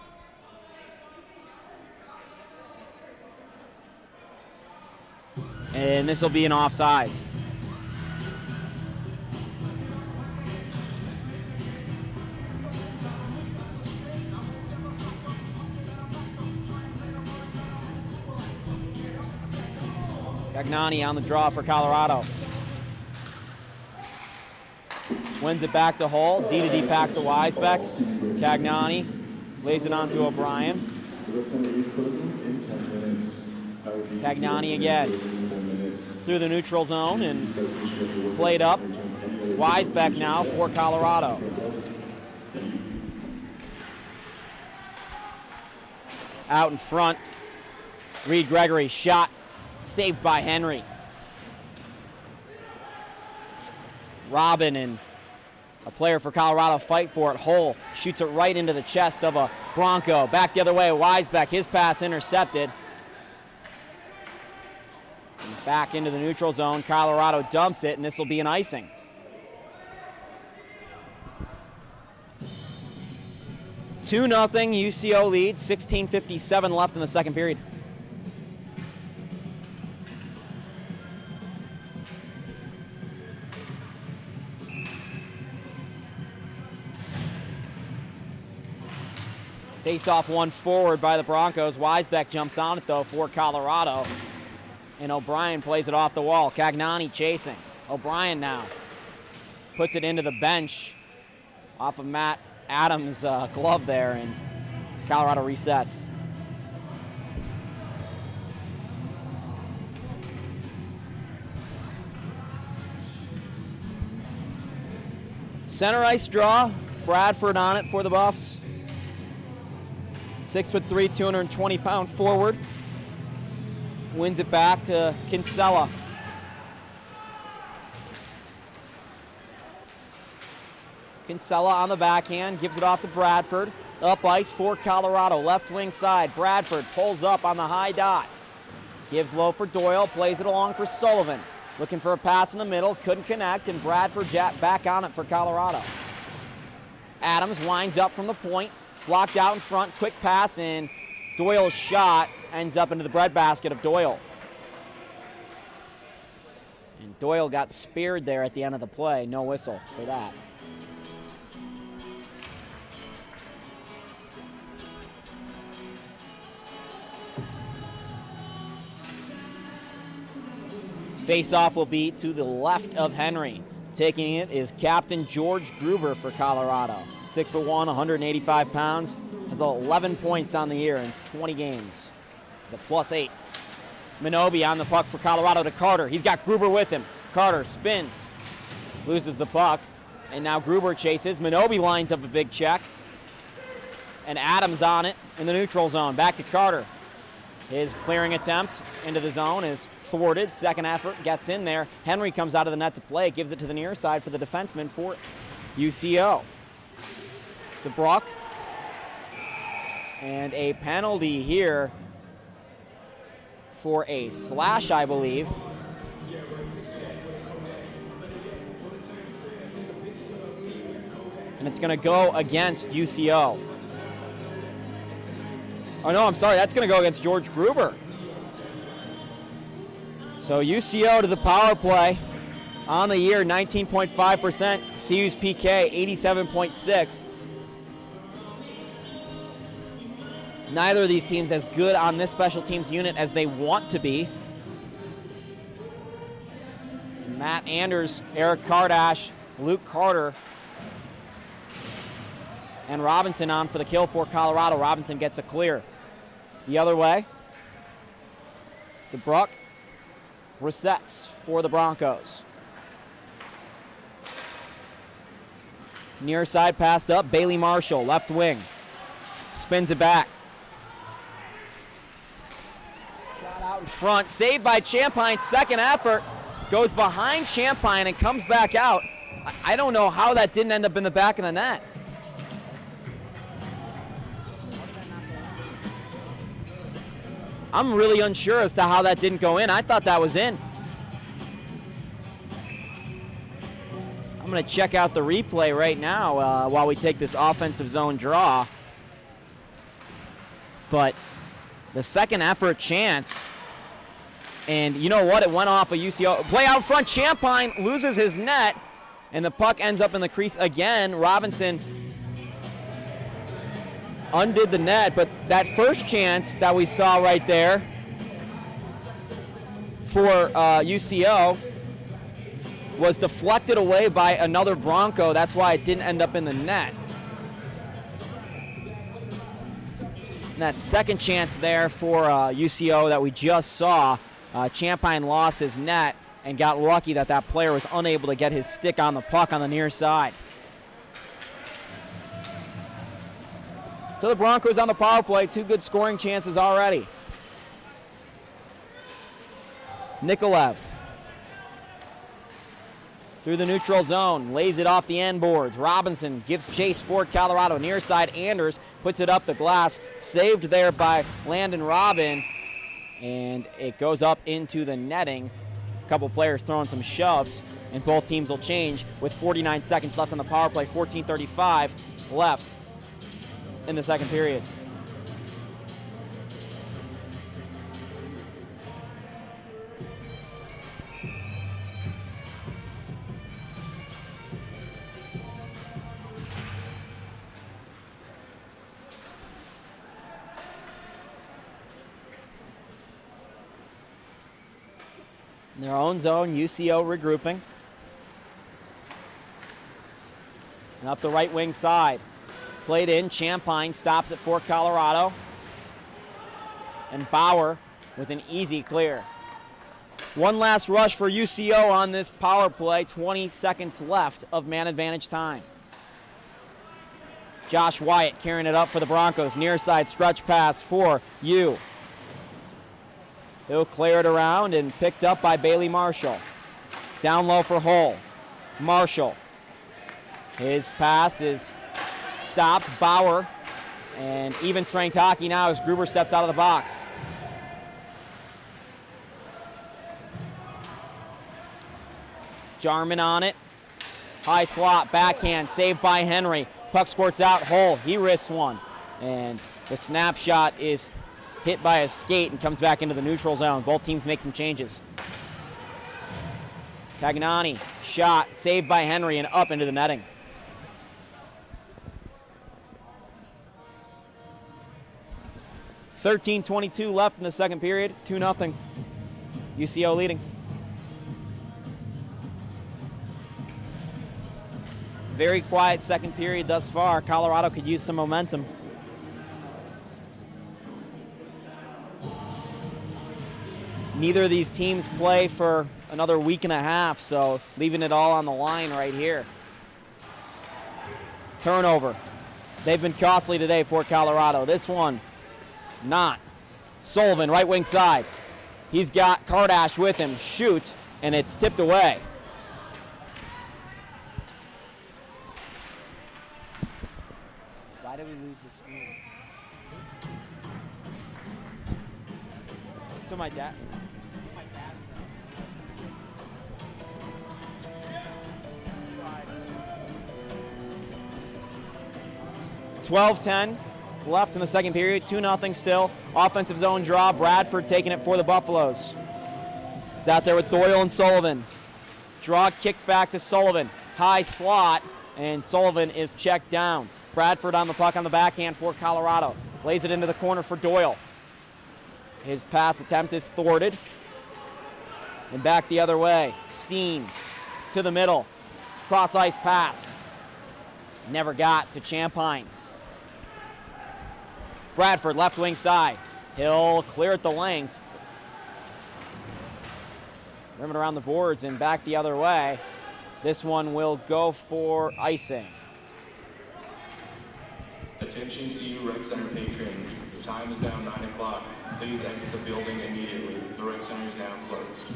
And this will be an offsides. Cagnani on the draw for Colorado. Wins it back to Hull. D-to-D pack to Weisbeck. Cagnani lays it on to O'Brien. Cagnani again through the neutral zone and played up. Weisbeck now for Colorado. Out in front, Reed Gregory shot. Saved by Henry. Robin and a player for Colorado fight for it. Hull shoots it right into the chest of a Bronco. Back the other way, Weisbeck, his pass intercepted. And back into the neutral zone. Colorado dumps it, and this will be an icing. 2-0 UCO leads, 16:57 left in the second period. Face-off one forward by the Broncos. Weisbeck jumps on it, though, for Colorado. And O'Brien plays it off the wall. Cagnani chasing. O'Brien now puts it into the bench off of Matt Adams' glove there, and Colorado resets. Center ice draw. Bradford on it for the Buffs. 6'3", 220-pound forward. Wins it back to Kinsella. Kinsella on the backhand, gives it off to Bradford. Up ice for Colorado, left wing side. Bradford pulls up on the high dot. Gives low for Doyle, plays it along for Sullivan. Looking for a pass in the middle, couldn't connect, and Bradford back on it for Colorado. Adams winds up from the point, blocked out in front, quick pass, and Doyle's shot ends up into the breadbasket of Doyle. And Doyle got speared there at the end of the play. No whistle for that. Face-off will be to the left of Henry. Taking it is Captain George Gruber for Colorado. 6'1", 185 pounds. Has 11 points on the year in 20 games. He's a +8. Minobi on the puck for Colorado to Carter. He's got Gruber with him. Carter spins, loses the puck, and now Gruber chases. Minobi lines up a big check, and Adams on it in the neutral zone. Back to Carter. His clearing attempt into the zone is thwarted. Second effort gets in there. Henry comes out of the net to play. Gives it to the near side for the defenseman for UCO. DeBruck. And a penalty here for a slash, I believe. And it's going to go against UCO. Oh, no, I'm sorry. That's going to go against George Gruber. So UCO to the power play. On the year, 19.5%. CU's PK, 87.6. Neither of these teams as good on this special teams unit as they want to be. Matt Anders, Eric Kardash, Luke Carter, and Robinson on for the kill for Colorado. Robinson gets a clear. The other way, DeBruck resets for the Broncos. Near side passed up, Bailey Marshall, left wing. Spins it back. Shot out in front, saved by Champagne, second effort. Goes behind Champagne and comes back out. I don't know how that didn't end up in the back of the net. I'm really unsure as to how that didn't go in. I thought that was in. I'm going to check out the replay right now while we take this offensive zone draw. But the second effort chance, and you know what? It went off a UCO. Play out front, Champagne loses his net, and the puck ends up in the crease again. Robinson undid the net, but that first chance that we saw right there for UCO was deflected away by another Bronco. That's why it didn't end up in the net. And that second chance there for UCO that we just saw, Champagne lost his net and got lucky that that player was unable to get his stick on the puck on the near side. So the Broncos on the power play, 2 good scoring chances already. Nikolev through the neutral zone, lays it off the end boards. Robinson gives chase for Colorado. Near side, Anders puts it up the glass. Saved there by Landon Robin. And it goes up into the netting. A couple players throwing some shoves, and both teams will change with 49 seconds left on the power play, 14:35 left in the second period. In their own zone, UCO regrouping. And up the right wing side. Played in, Champagne stops at Fort Colorado. And Bauer with an easy clear. One last rush for UCO on this power play, 20 seconds left of man advantage time. Josh Wyatt carrying it up for the Broncos. Near side stretch pass for U. He'll clear it around and picked up by Bailey Marshall. Down low for Hull. Marshall. His pass is stopped. Bauer. And even strength hockey now as Gruber steps out of the box. Jarman on it. High slot, backhand, saved by Henry. Puck squirts out, Hull, he risks one. And the snapshot is hit by a skate and comes back into the neutral zone. Both teams make some changes. Cagnani, shot, saved by Henry and up into the netting. .13:22 left in the second period, 2-0. UCO leading. Very quiet second period thus far. Colorado could use some momentum. Neither of these teams play for another week and a half, so leaving it all on the line right here. Turnover. They've been costly today for Colorado. This one, not. Sullivan, right wing side. He's got Kardash with him, shoots, and it's tipped away. Why did we lose the stream? To my dad. 12-10 left in the second period, 2-0 still. Offensive zone draw, Bradford taking it for the Buffaloes. He's out there with Doyle and Sullivan. Draw kicked back to Sullivan. High slot, and Sullivan is checked down. Bradford on the puck on the backhand for Colorado. Lays it into the corner for Doyle. His pass attempt is thwarted. And back the other way. Steen to the middle. Cross ice pass. Never got to Champagne. Bradford, left wing side. He'll clear at the length. Rim it around the boards and back the other way. This one will go for icing. Attention CU Rec Center patrons. The time is now 9 o'clock. Please exit the building immediately. The Rec Center is now closed.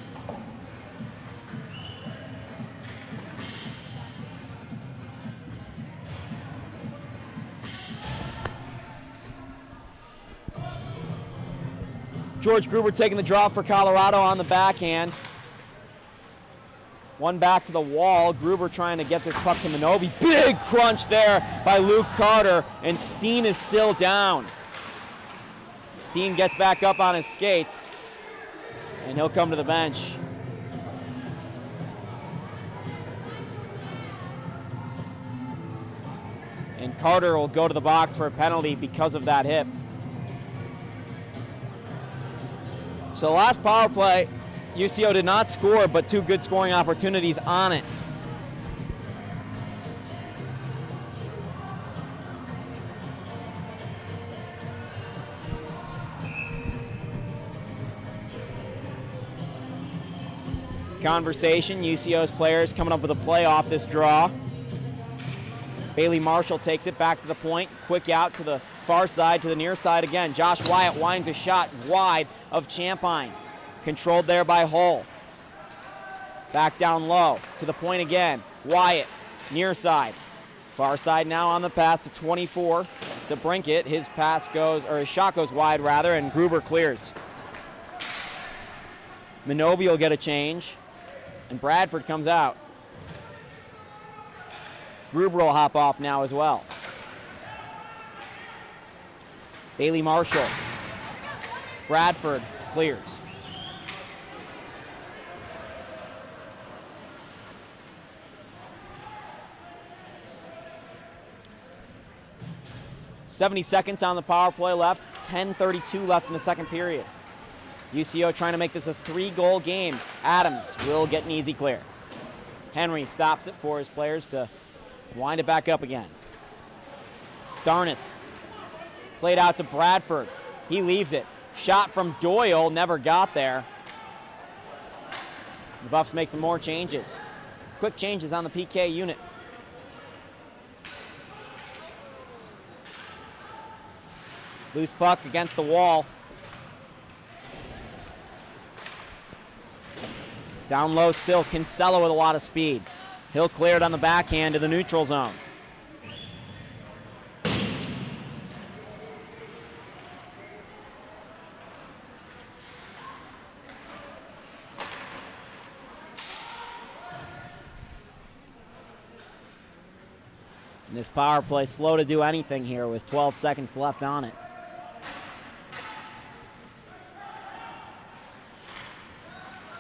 George Gruber taking the draw for Colorado on the backhand. One back to the wall. Gruber trying to get this puck to Minobi. Big crunch there by Luke Carter, and Steen is still down. Steen gets back up on his skates, and he'll come to the bench. And Carter will go to the box for a penalty because of that hit. So last power play, UCO did not score, but two good scoring opportunities on it. Conversation, UCO's players coming up with a play off this draw. Bailey Marshall takes it back to the point, quick out to the far side, to the near side again. Josh Wyatt winds a shot wide of Champagne. Controlled there by Hull. Back down low, to the point again. Wyatt, near side. Far side now on the pass to 24 to Brinkett. His pass goes, or his shot goes wide rather, and Gruber clears. Minobi will get a change, and Bradford comes out. Gruber will hop off now as well. Bailey Marshall. Bradford clears. .70 seconds on the power play left, 10:32 left in the second period. UCO trying to make this a 3-goal game. Adams will get an easy clear. Henry stops it for his players to wind it back up again. Darneth played out to Bradford. He leaves it. Shot from Doyle, never got there. The Buffs make some more changes. Quick changes on the PK unit. Loose puck against the wall. Down low still, Kinsella with a lot of speed. He'll clear it on the backhand to the neutral zone. And this power play slow to do anything here with 12 seconds left on it.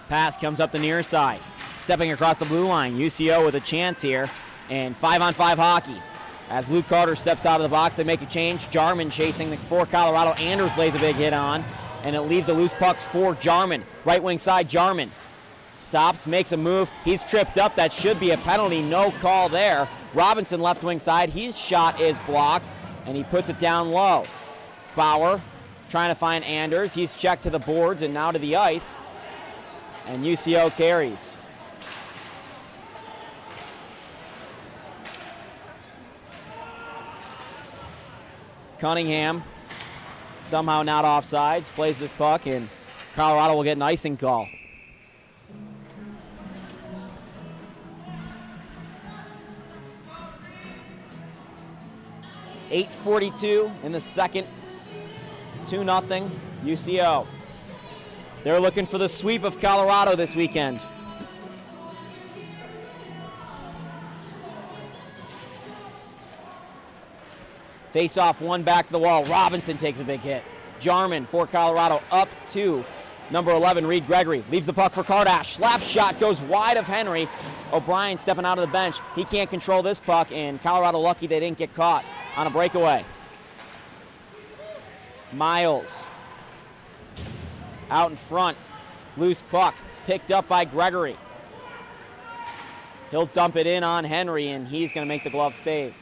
Pass comes up the near side. Stepping across the blue line, UCO with a chance here. And 5-on-5 hockey. As Luke Carter steps out of the box, they make a change. Jarman chasing for Colorado. Anders lays a big hit on. And it leaves a loose puck for Jarman. Right wing side, Jarman. Stops, makes a move. He's tripped up. That should be a penalty. No call there. Robinson left wing side. His shot is blocked. And he puts it down low. Bauer trying to find Anders. He's checked to the boards and now to the ice. And UCO carries. Cunningham, somehow not offsides, plays this puck, and Colorado will get an icing call. .8:42 in the second, 2-0 UCO. They're looking for the sweep of Colorado this weekend. Face off, one back to the wall. Robinson takes a big hit. Jarman for Colorado up to number 11, Reed Gregory. Leaves the puck for Kardash. Slap shot goes wide of Henry. O'Brien stepping out of the bench. He can't control this puck, and Colorado lucky they didn't get caught on a breakaway. Miles out in front. Loose puck picked up by Gregory. He'll dump it in on Henry, and he's going to make the glove stay.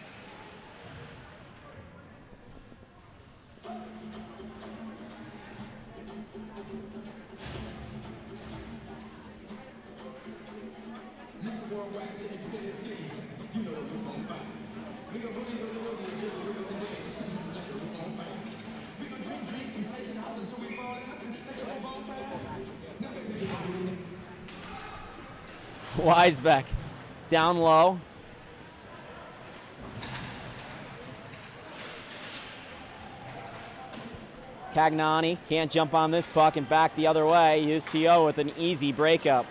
Weisbeck down low. Cagnani can't jump on this puck and back the other way. UCO with an easy breakup.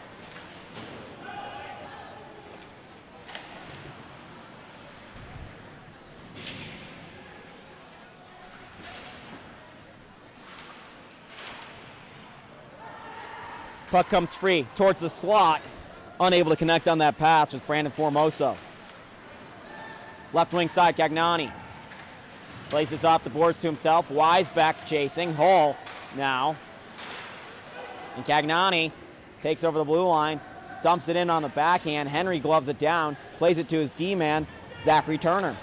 Puck comes free towards the slot. Unable to connect on that pass was Brandon Formoso. Left wing side, Cagnani. Places off the boards to himself. Weisbeck chasing. Hull now. And Cagnani takes over the blue line. Dumps it in on the backhand. Henry gloves it down. Plays it to his D-man, Zachary Turner.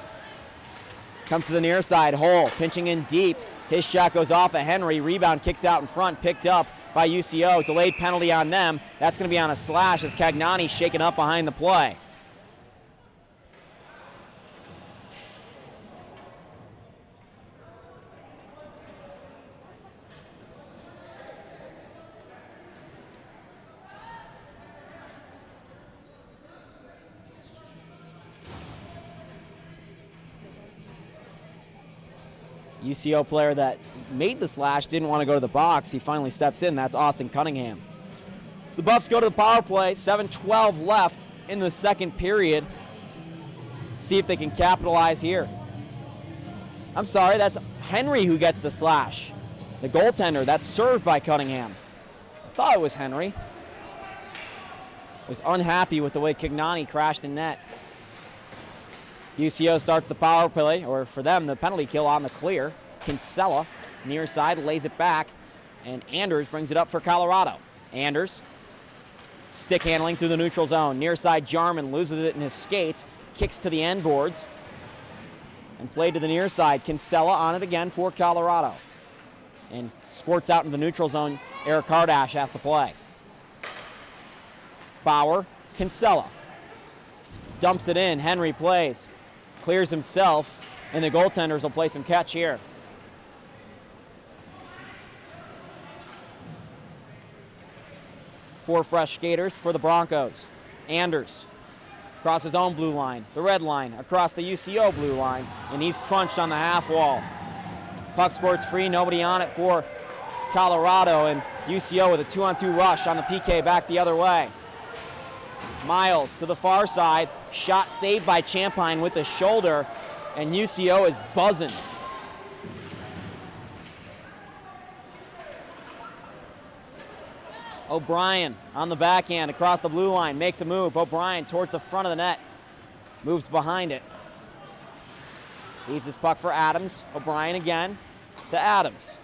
Comes to the near side. Hull pinching in deep. His shot goes off of Henry. Rebound kicks out in front. Picked up by UCO. Delayed penalty on them. That's going to be on a slash as Cagnani's shaken up behind the play. UCO player that made the slash didn't want to go to the box. He finally steps in. That's Austin Cunningham. So the Buffs go to the power play. 7:12 left in the second period. See if they can capitalize here. I'm sorry, that's Henry who gets the slash. The goaltender, that's served by Cunningham. I thought it was Henry. Was unhappy with the way Kignani crashed the net. UCO starts the power play, or for them, the penalty kill on the clear. Kinsella, near side, lays it back, and Anders brings it up for Colorado. Anders, stick handling through the neutral zone. Near side, Jarman loses it in his skates, kicks to the end boards, and played to the near side. Kinsella on it again for Colorado. And squirts out into the neutral zone. Eric Kardash has to play. Bauer, Kinsella. Dumps it in. Henry plays. Clears himself. And the goaltenders will play some catch here. Four fresh skaters for the Broncos. Anders across his own blue line, the red line, across the UCO blue line, and he's crunched on the half wall. Puck squirts free, nobody on it for Colorado, and UCO with a 2-on-2 rush on the PK back the other way. Miles to the far side, shot saved by Champagne with the shoulder, and UCO is buzzing. O'Brien on the backhand across the blue line, makes a move. O'Brien towards the front of the net, moves behind it. Leaves his puck for Adams. O'Brien again to Adams.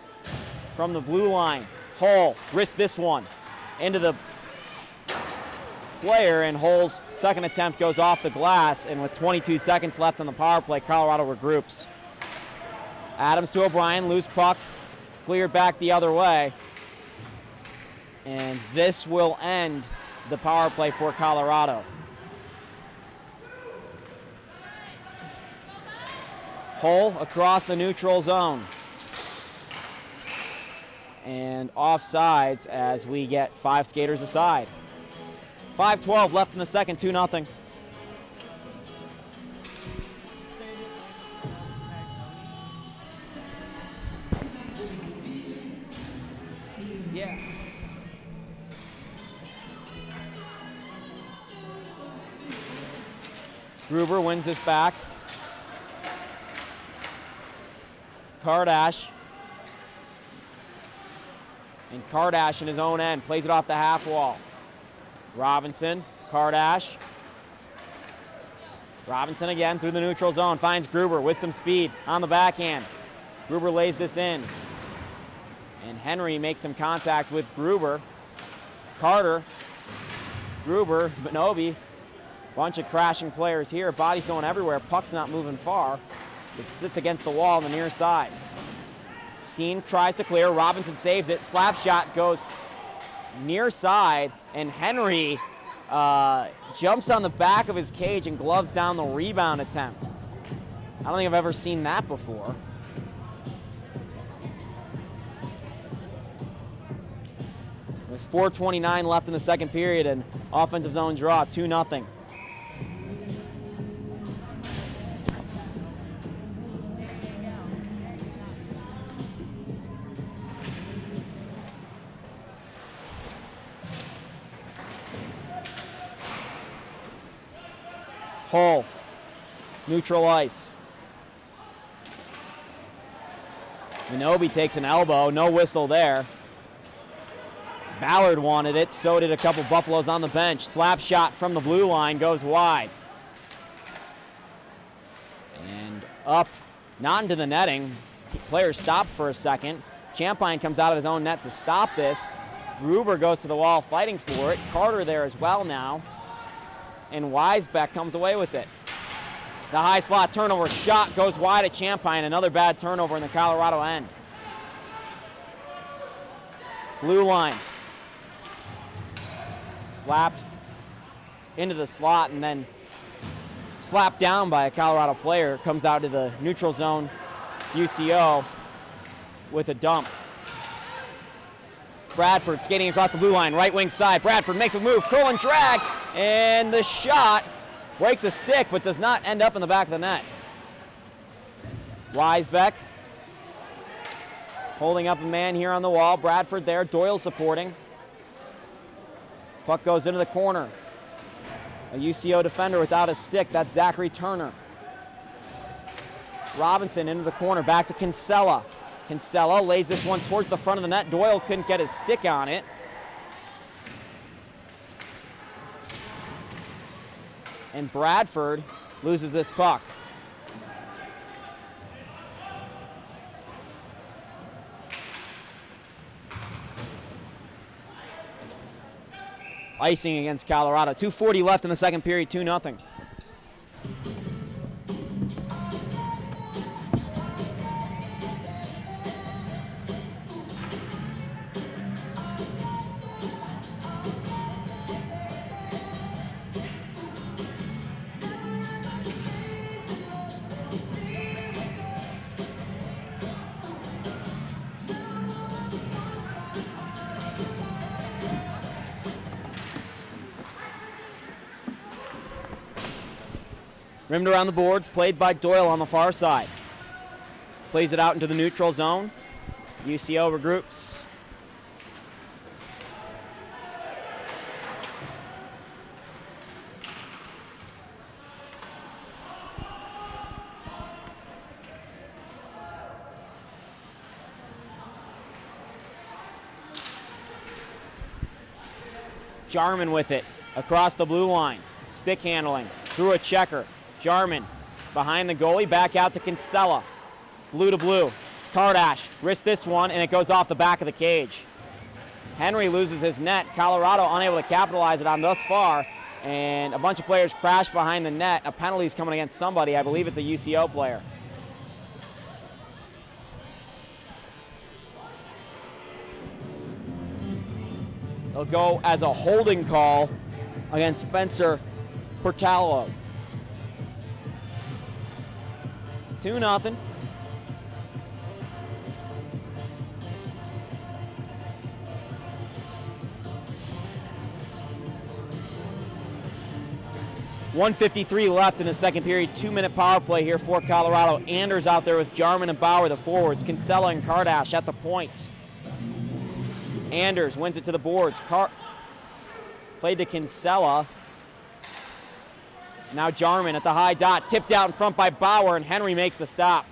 From the blue line, Hull risked this one into the player, and Hull's second attempt goes off the glass, and with 22 seconds left on the power play, Colorado regroups. Adams to O'Brien, loose puck, cleared back the other way. And this will end the power play for Colorado. Hull across the neutral zone. And offsides as we get 5 skaters aside. 5:12 left in the second, 2-0. Yeah. Gruber wins this back. Kardash. And Kardash in his own end plays it off the half wall. Robinson, Kardash. Robinson again through the neutral zone, finds Gruber with some speed on the backhand. Gruber lays this in. And Henry makes some contact with Gruber. Carter, Gruber, Benobi. Bunch of crashing players here. Bodies going everywhere. Puck's not moving far. It sits against the wall on the near side. Steen tries to clear. Robinson saves it. Slap shot goes near side. And Henry jumps on the back of his cage and gloves down the rebound attempt. I don't think I've ever seen that before. With 4:29 left in the second period, and offensive zone draw, 2-0. Hull, neutral ice. Minobi takes an elbow, no whistle there. Ballard wanted it, so did a couple Buffaloes on the bench. Slap shot from the blue line goes wide. And up, not into the netting. Player stopped for a second. Champagne comes out of his own net to stop this. Gruber goes to the wall fighting for it. Carter there as well now. And Weisbeck comes away with it. The high slot turnover shot goes wide at Champagne. Another bad turnover in the Colorado end. Blue line. Slapped into the slot and then slapped down by a Colorado player. Comes out to the neutral zone, UCO, with a dump. Bradford skating across the blue line, right wing side. Bradford makes a move, curl and drag, and the shot breaks a stick but does not end up in the back of the net. Weisbeck holding up a man here on the wall. Bradford there, Doyle supporting. Puck goes into the corner. A UCO defender without a stick, that's Zachary Turner. Robinson into the corner, back to Kinsella. Kinsella lays this one towards the front of the net. Doyle couldn't get his stick on it. And Bradford loses this puck. Icing against Colorado. 2:40 left in the second period, 2-0. Rimmed around the boards, played by Doyle on the far side. Plays it out into the neutral zone. UCO regroups. Jarman with it across the blue line. Stick handling through a checker. Jarman behind the goalie, back out to Kinsella. Blue to blue. Kardash risks this one, and it goes off the back of the cage. Henry loses his net. Colorado unable to capitalize it on thus far, and a bunch of players crash behind the net. A penalty's coming against somebody. I believe it's a UCO player. It'll go as a holding call against Spencer Portallo. 2-0. .153 left in the second period. 2-minute power play here for Colorado. Anders out there with Jarman and Bauer, the forwards. Kinsella and Kardash at the points. Anders wins it to the boards. Played to Kinsella. Now Jarman at the high dot, tipped out in front by Bauer, and Henry makes the stop.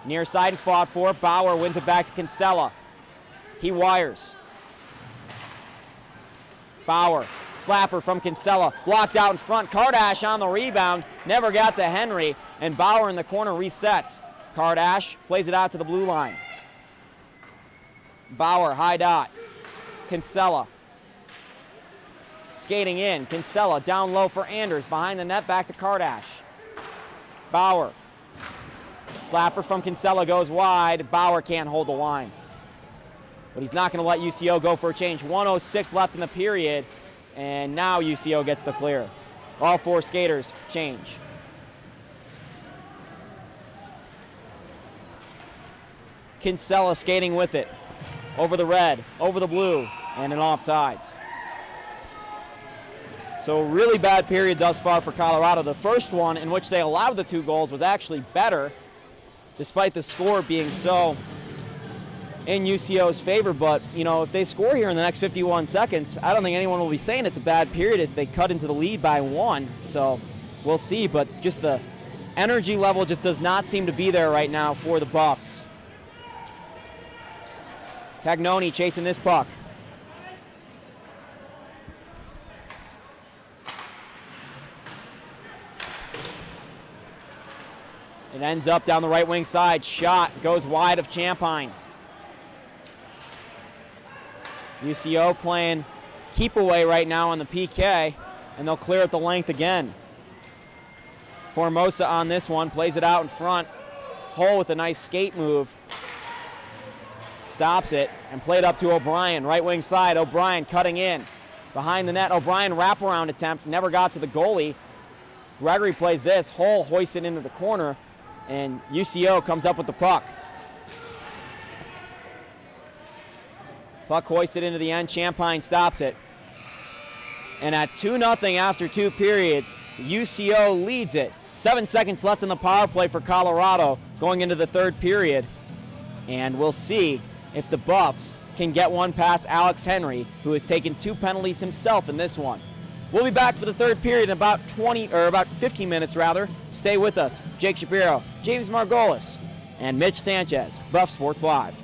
Near side and fought for. Bauer wins it back to Kinsella. He wires. Bauer, slapper from Kinsella, blocked out in front. Kardash on the rebound, never got to Henry, and Bauer in the corner resets. Kardash plays it out to the blue line. Bauer, high dot. Kinsella. Skating in, Kinsella down low for Anders, behind the net, back to Kardash. Bauer. Slapper from Kinsella goes wide. Bauer can't hold the line. But he's not going to let UCO go for a change. 1:06 left in the period, and now UCO gets the clear. All four skaters change. Kinsella skating with it. Over the red, over the blue, and in offsides. So a really bad period thus far for Colorado. The first one, in which they allowed the 2 goals, was actually better, despite the score being so in UCO's favor. But, you know, if they score here in the next 51 seconds, I don't think anyone will be saying it's a bad period if they cut into the lead by 1. So we'll see. But just the energy level just does not seem to be there right now for the Buffs. Cagnoni chasing this puck. It ends up down the right wing side. Shot goes wide of Champagne. UCO playing keep away right now on the PK, and they'll clear it the length again. Formosa on this one, plays it out in front. Hull with a nice skate move. Stops it and played up to O'Brien, right wing side. O'Brien cutting in. Behind the net, O'Brien wraparound attempt, never got to the goalie. Gregory plays this, Hull hoists it into the corner, and UCO comes up with the puck. Puck hoisted into the end, Champagne stops it. And at 2-0 after 2 periods, UCO leads it. 7 seconds left in the power play for Colorado going into the 3rd period. And we'll see if the Buffs can get one past Alex Henry, who has taken 2 penalties himself in this one. We'll be back for the third period in about 15 minutes rather. Stay with us. Jake Shapiro, James Margolis, and Mitch Sanchez, Buff Sports Live.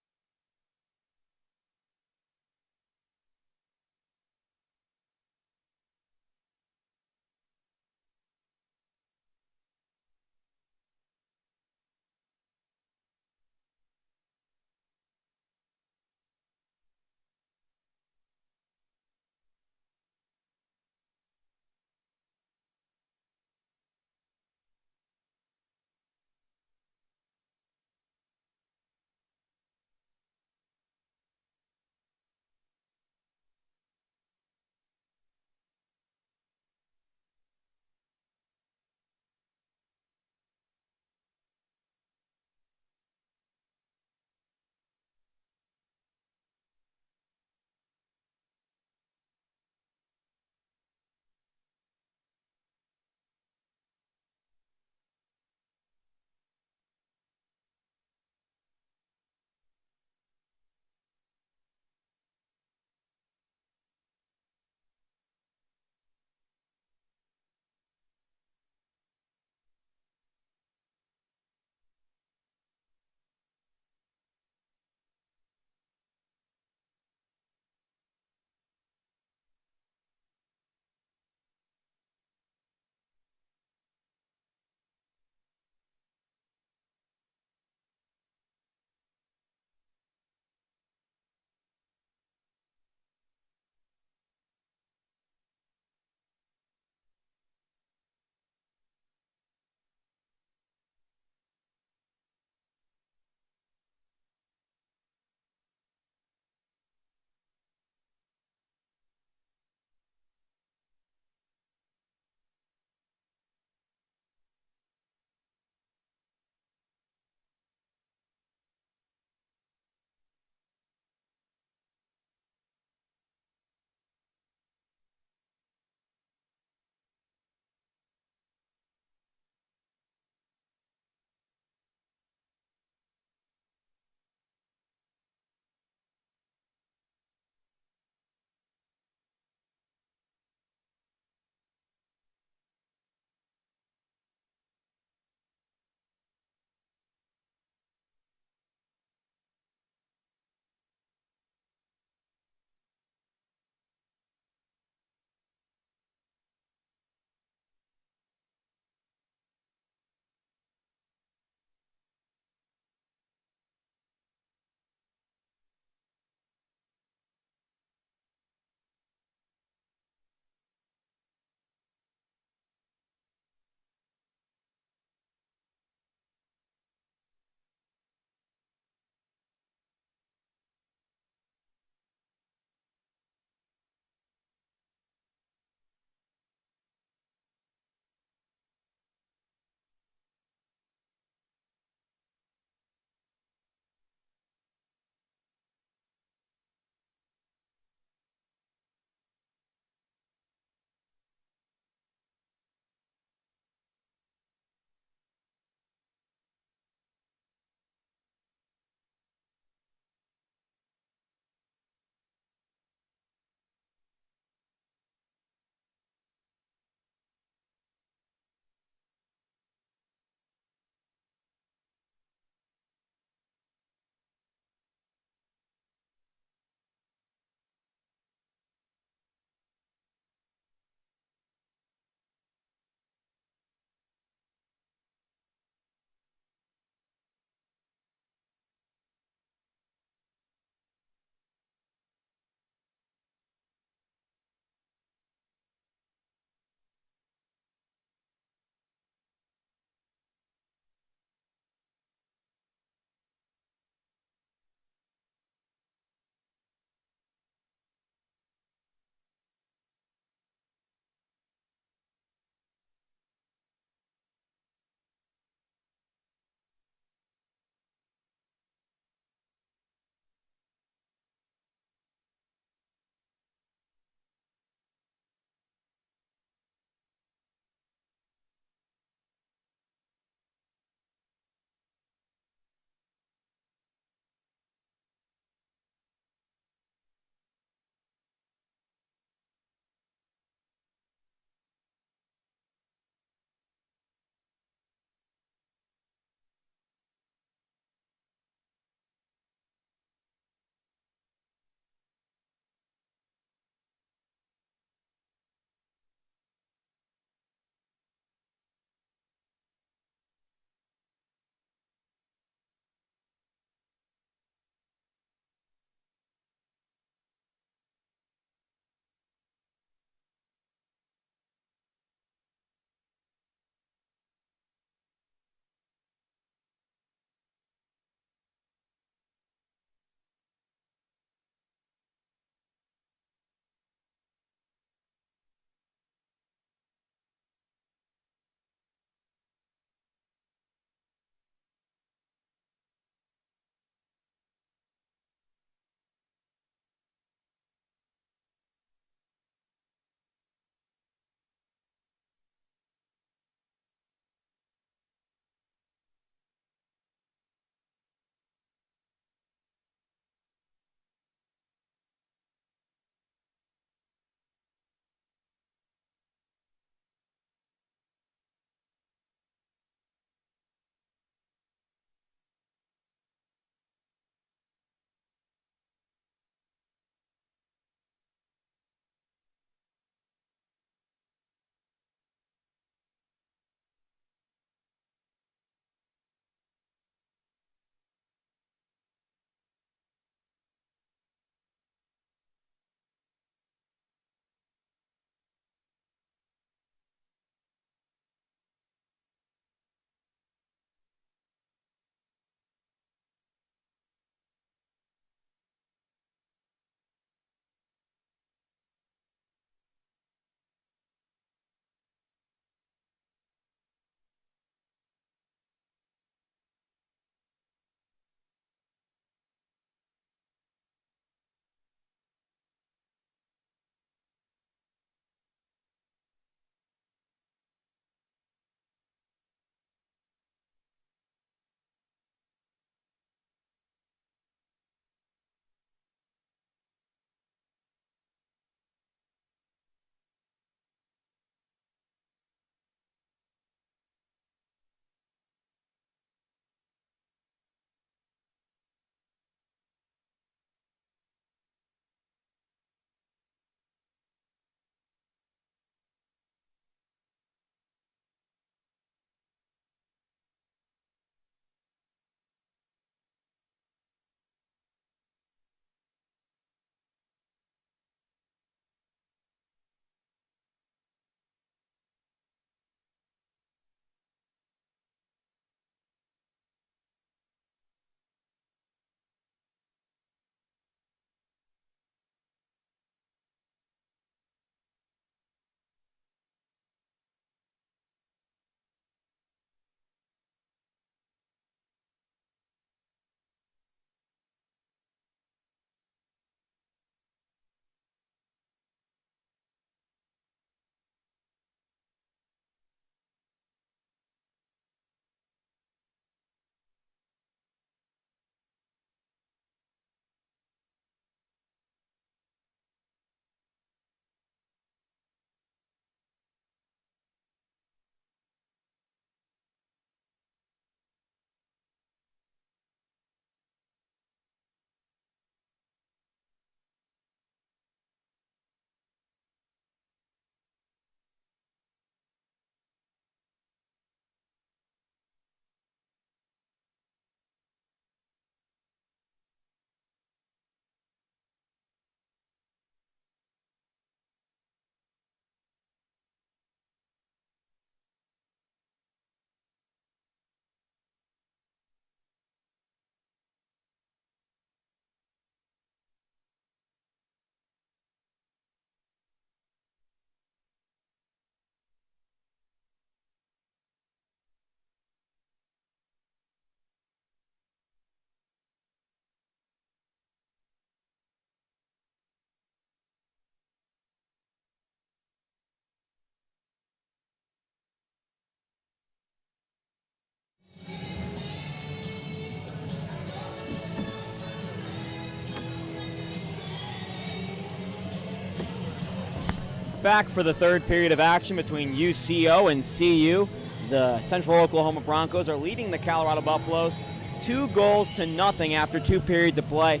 Back for the third period of action between UCO and CU. The Central Oklahoma Broncos are leading the Colorado Buffaloes 2-0 after 2 periods of play.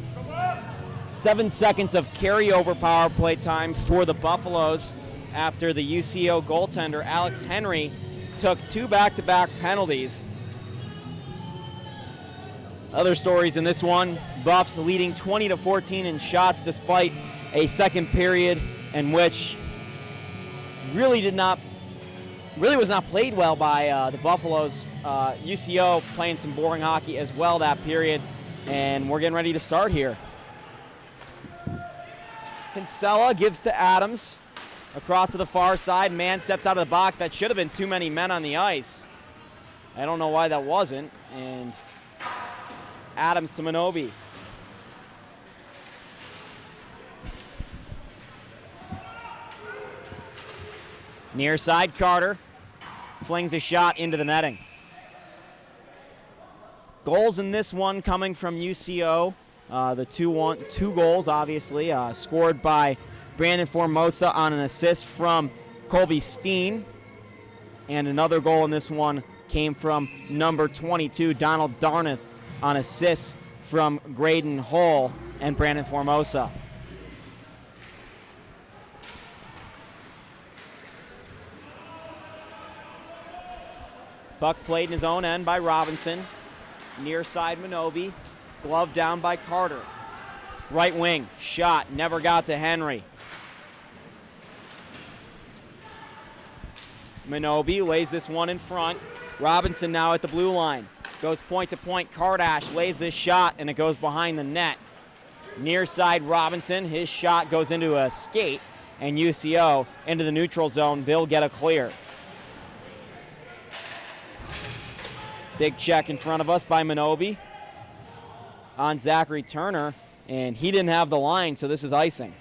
7 seconds of carryover power play time for the Buffaloes after the UCO goaltender Alex Henry took 2 back-to-back penalties. Other stories in this one, Buffs leading 20-14 in shots despite a second period in which really was not played well by the Buffaloes. UCO playing some boring hockey as well that period, and we're getting ready to start here. Kinsella gives to Adams. Across to the far side, man steps out of the box. That should have been too many men on the ice. I don't know why that wasn't. And Adams to Minobi. Near side, Carter flings a shot into the netting. Goals in this one coming from UCO. The 2 goals, obviously, scored by Brandon Formosa on an assist from Colby Steen. And another goal in this one came from number 22, Donald Darneth, on assists from Graydon Hull and Brandon Formosa. Puck played in his own end by Robinson. Near side, Minobi. Glove down by Carter. Right wing, shot, never got to Henry. Minobi lays this one in front. Robinson now at the blue line. Goes point to point. Kardash lays this shot, and it goes behind the net. Near side, Robinson. His shot goes into a skate, and UCO into the neutral zone. They'll get a clear. Big check in front of us by Minobi on Zachary Turner, and he didn't have the line, so this is icing.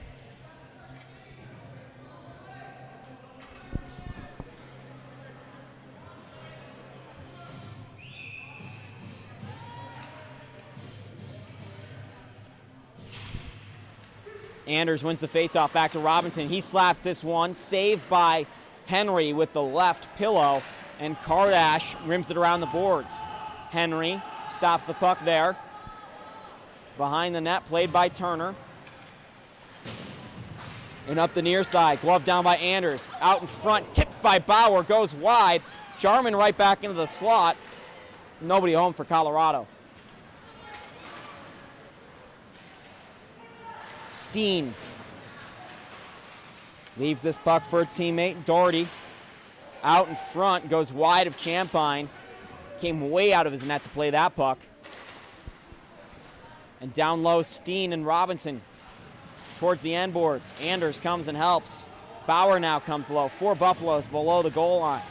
Anders wins the faceoff back to Robinson. He slaps this one, saved by Henry with the left pillow, and Kardash rims it around the boards. Henry stops the puck there. Behind the net, played by Turner. And up the near side, glove down by Anders. Out in front, tipped by Bauer, goes wide. Jarman right back into the slot. Nobody home for Colorado. Steen leaves this puck for a teammate, Doherty. Out in front, goes wide of Champagne. Came way out of his net to play that puck. And down low, Steen and Robinson towards the end boards. Anders comes and helps. Bauer now comes low. 4 Buffaloes below the goal line.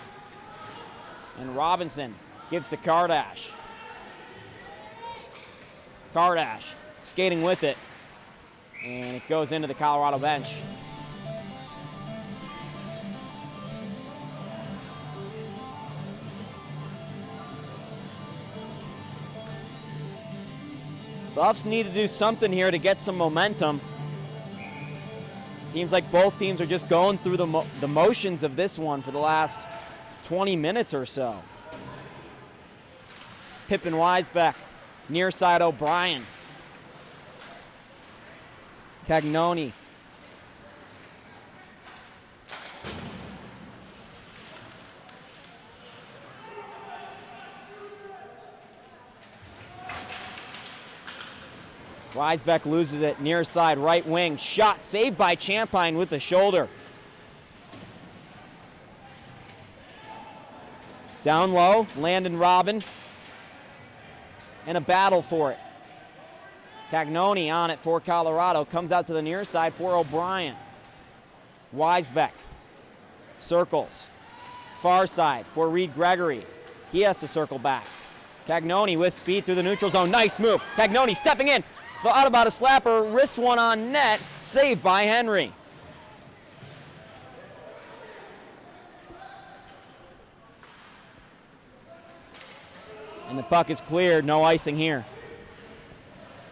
And Robinson gives to Kardash. Kardash skating with it. And it goes into the Colorado bench. Buffs need to do something here to get some momentum. Seems like both teams are just going through the motions of this one for the last 20 minutes or so. Pippin Weisbeck, near side O'Brien. Cagnoni. Weisbeck loses it, near side, right wing. Shot saved by Champagne with the shoulder. Down low, Landon Robin. And a battle for it. Cagnoni on it for Colorado. Comes out to the near side for O'Brien. Weisbeck circles. Far side for Reed Gregory. He has to circle back. Cagnoni with speed through the neutral zone. Nice move. Cagnoni stepping in. Thought about a slapper. Wrist one on net. Saved by Henry. And the puck is cleared. No icing here.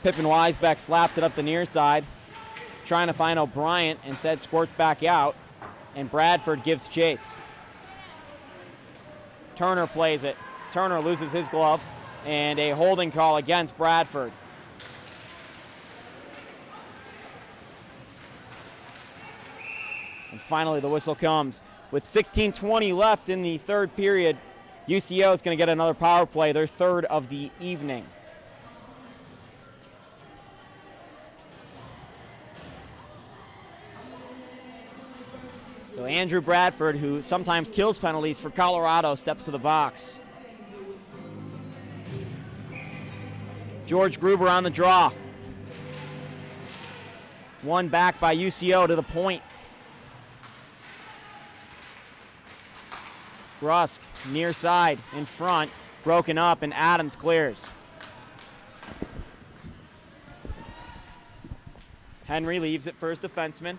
Pippin Weisbeck slaps it up the near side. Trying to find O'Brien. Instead squirts back out. and Bradford gives chase. Turner plays it. Turner loses his glove, and a holding call against Bradford. And finally, the whistle comes. With 16:20 left in the third period, UCO is going to get another power play, their third of the evening. So Andrew Bradford, who sometimes kills penalties for Colorado, steps to the box. George Gruber on the draw. One back by UCO to the point. Rusk, near side, in front, broken up, and Adams clears. Henry leaves it for his defenseman.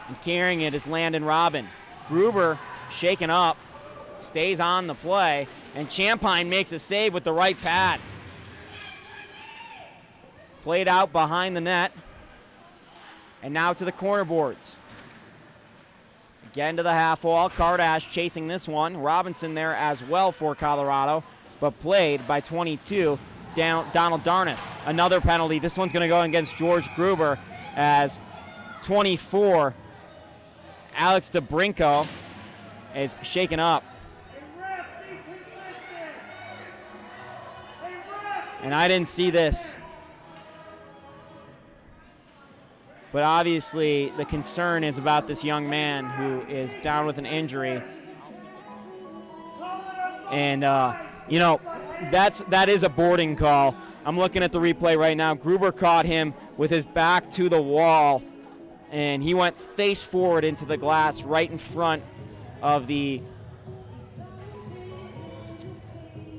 And carrying it is Landon Robin. Gruber shaken up, stays on the play, and Champagne makes a save with the right pad. Played out behind the net. And now to the corner boards. Again to the half wall. Kardash chasing this one. Robinson there as well for Colorado, but played by 22, Donald Darneth. Another penalty. This one's going to go against George Gruber as 24, Alex DeBrinco, is shaken up. And I didn't see this. But obviously, the concern is about this young man who is down with an injury. And, that is a boarding call. I'm looking at the replay right now. Gruber caught him with his back to the wall, and he went face forward into the glass right in front of the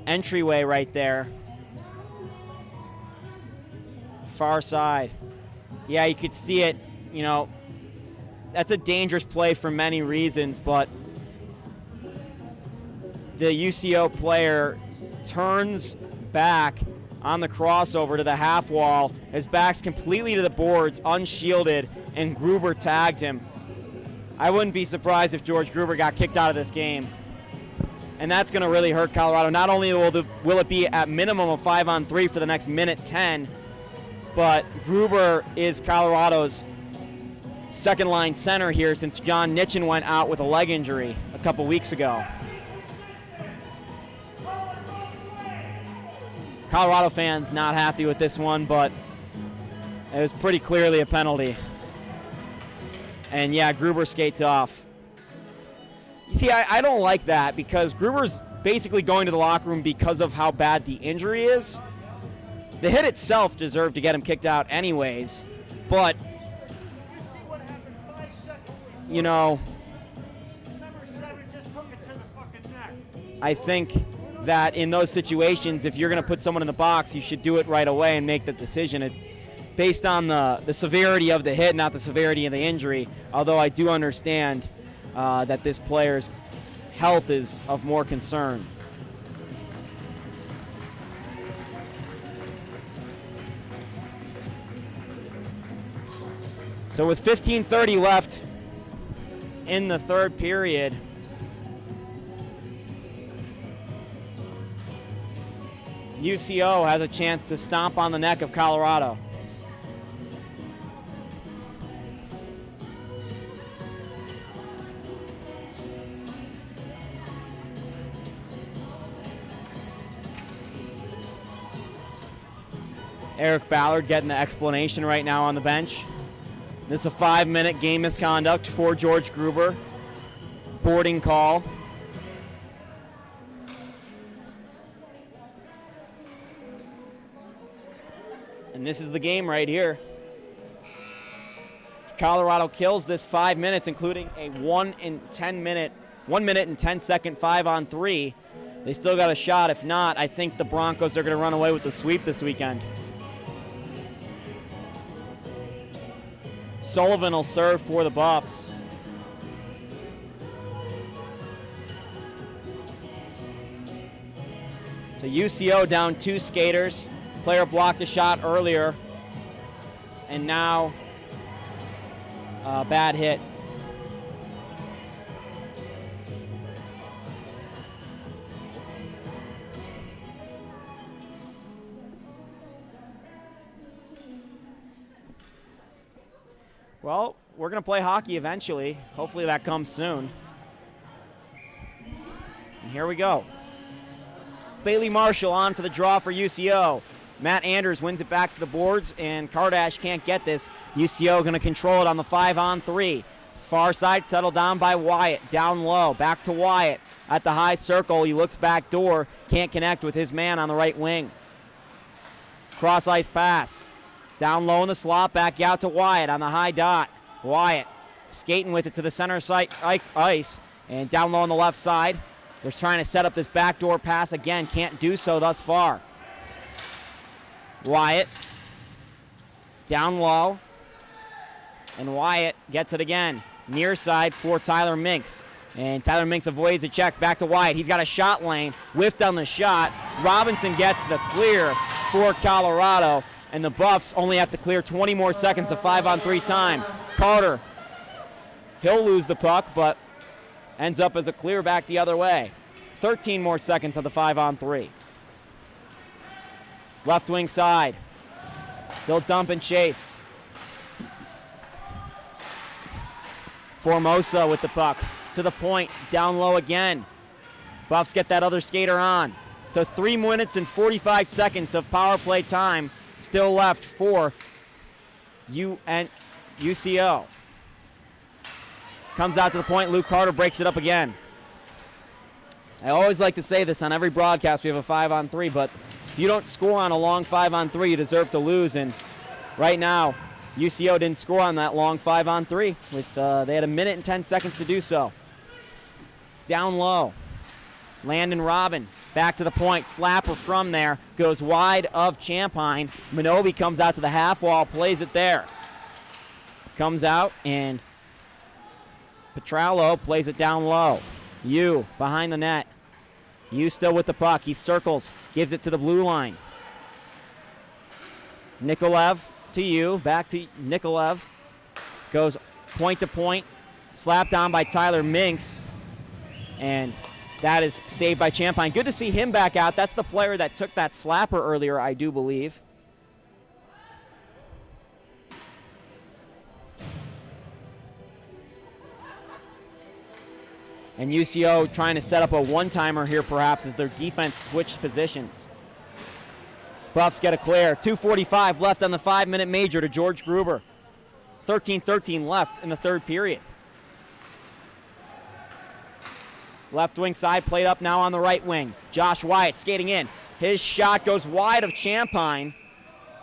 entryway right there. Far side. Yeah, you could see it. That's a dangerous play for many reasons, but the UCO player turns back on the crossover to the half wall. His back's completely to the boards, unshielded, and Gruber tagged him. I wouldn't be surprised if George Gruber got kicked out of this game. And that's going to really hurt Colorado. Not only will it be at minimum a 5-on-3 for the next minute 10, but Gruber is Colorado's second-line center here since John Nitchin went out with a leg injury a couple weeks ago. Colorado fans not happy with this one, but it was pretty clearly a penalty. And yeah, Gruber skates off. You see, I don't like that because Gruber's basically going to the locker room because of how bad the injury is. The hit itself deserved to get him kicked out anyways, but, I think that in those situations, if you're going to put someone in the box, you should do it right away and make the decision based on the severity of the hit, not the severity of the injury, although I do understand that this player's health is of more concern. So with 15:30 left in the third period, UCO has a chance to stomp on the neck of Colorado. Eric Ballard getting the explanation right now on the bench. This is a 5-minute game misconduct for George Gruber. Boarding call. And this is the game right here. If Colorado kills this 5 minutes, including a 1 minute and 10 second 5-on-3, they still got a shot. If not, I think the Broncos are going to run away with the sweep this weekend. Sullivan will serve for the Buffs. So UCO down 2 skaters. Player blocked a shot earlier. and now a bad hit. Well, we're going to play hockey eventually. Hopefully that comes soon. And here we go. Bailey Marshall on for the draw for UCO. Matt Anders wins it back to the boards, and Kardash can't get this. UCO going to control it on the 5-on-3. Far side settled down by Wyatt. Down low, back to Wyatt. At the high circle, he looks back door. Can't connect with his man on the right wing. Cross ice pass. Down low in the slot, back out to Wyatt on the high dot. Wyatt skating with it to the center side ice, and down low on the left side. They're trying to set up this backdoor pass again. Can't do so thus far. Wyatt down low, and Wyatt gets it again. Near side for Tyler Minks, and Tyler Minks avoids a check. Back to Wyatt. He's got a shot lane. Whiffed on the shot. Robinson gets the clear for Colorado, and the Buffs only have to clear 20 more seconds of 5-on-3 time. Carter, he'll lose the puck, but ends up as a clear back the other way. 13 more seconds of the 5-on-3. Left wing side. They'll dump and chase. Formosa with the puck. To the point. Down low again. Buffs get that other skater on. So 3 minutes and 45 seconds of power play time still left for UCO. Comes out to the point. Luke Carter breaks it up again. I always like to say this on every broadcast. We have a 5-on-3, but if you don't score on a long 5-on-3, you deserve to lose. And right now, UCO didn't score on that long 5-on-3. They had 1 minute and 10 seconds to do so. Down low. Landon Robin back to the point. Slapper from there. Goes wide of Champagne. Minobi comes out to the half wall. Plays it there. Comes out and Petrallo plays it down low. Yu behind the net. Yu still with the puck. He circles. Gives it to the blue line. Nikolev to Yu. Back to Nikolev. Goes point to point. Slapped on by Tyler Minks. And that is saved by Champagne. Good to see him back out. That's the player that took that slapper earlier, I do believe. And UCO trying to set up a one-timer here perhaps as their defense switched positions. Buffs get a clear. 2:45 left on the 5-minute major to George Gruber. 13-13 left in the third period. Left wing side played up now on the right wing. Josh Wyatt skating in. His shot goes wide of Champagne,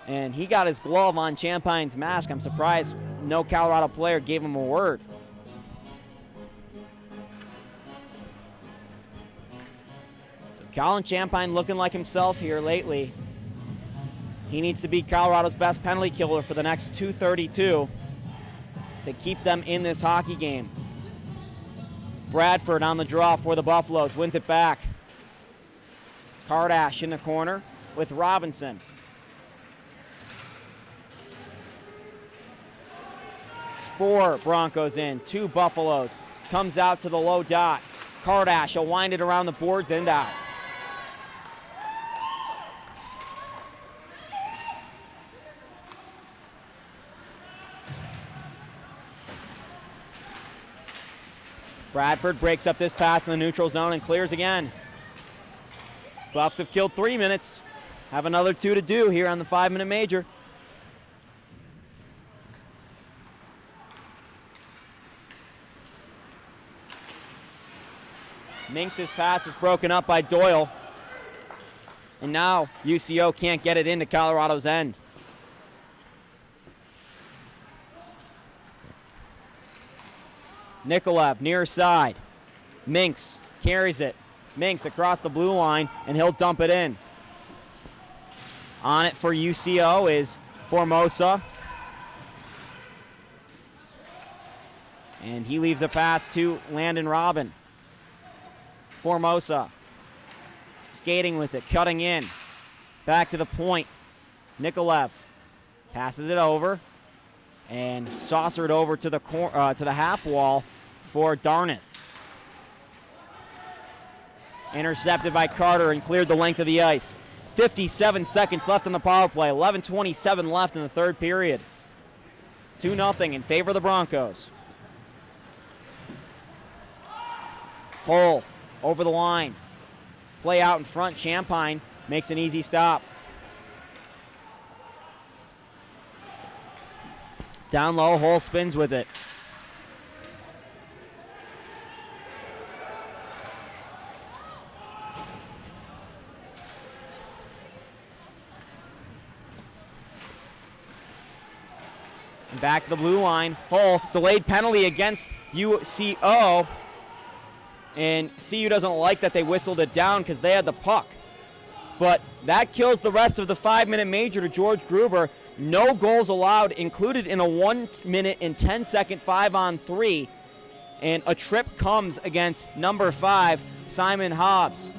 and he got his glove on Champagne's mask. I'm surprised no Colorado player gave him a word. So Colin Champagne looking like himself here lately. He needs to be Colorado's best penalty killer for the next 2:32 to keep them in this hockey game. Bradford on the draw for the Buffaloes, wins it back. Kardash in the corner with Robinson. 4 Broncos in, 2 Buffaloes. Comes out to the low dot. Kardash will wind it around the boards and out. Bradford breaks up this pass in the neutral zone and clears again. Buffs have killed 3 minutes. Have another 2 to do here on the 5-minute major. Minks' pass is broken up by Doyle. And now UCO can't get it into Colorado's end. Nikolev near side. Minks carries it. Minks across the blue line, and he'll dump it in. On it for UCO is Formosa. And he leaves a pass to Landon Robin. Formosa skating with it, cutting in. Back to the point. Nikolev passes it over. and saucered over to the half wall for Dartmouth. Intercepted by Carter and cleared the length of the ice. 57 seconds left on the power play. 11:27 left in the third period. 2-0 in favor of the Broncos. Hull over the line. Play out in front. Champagne makes an easy stop. Down low, Hull spins with it. And back to the blue line. Hull, delayed penalty against UCO. And CU doesn't like that they whistled it down because they had the puck. But that kills the rest of the 5-minute major to George Gruber. No goals allowed, included in a 1-minute and 10-second 5-on-3. And a trip comes against number 5, Simon Hobbs.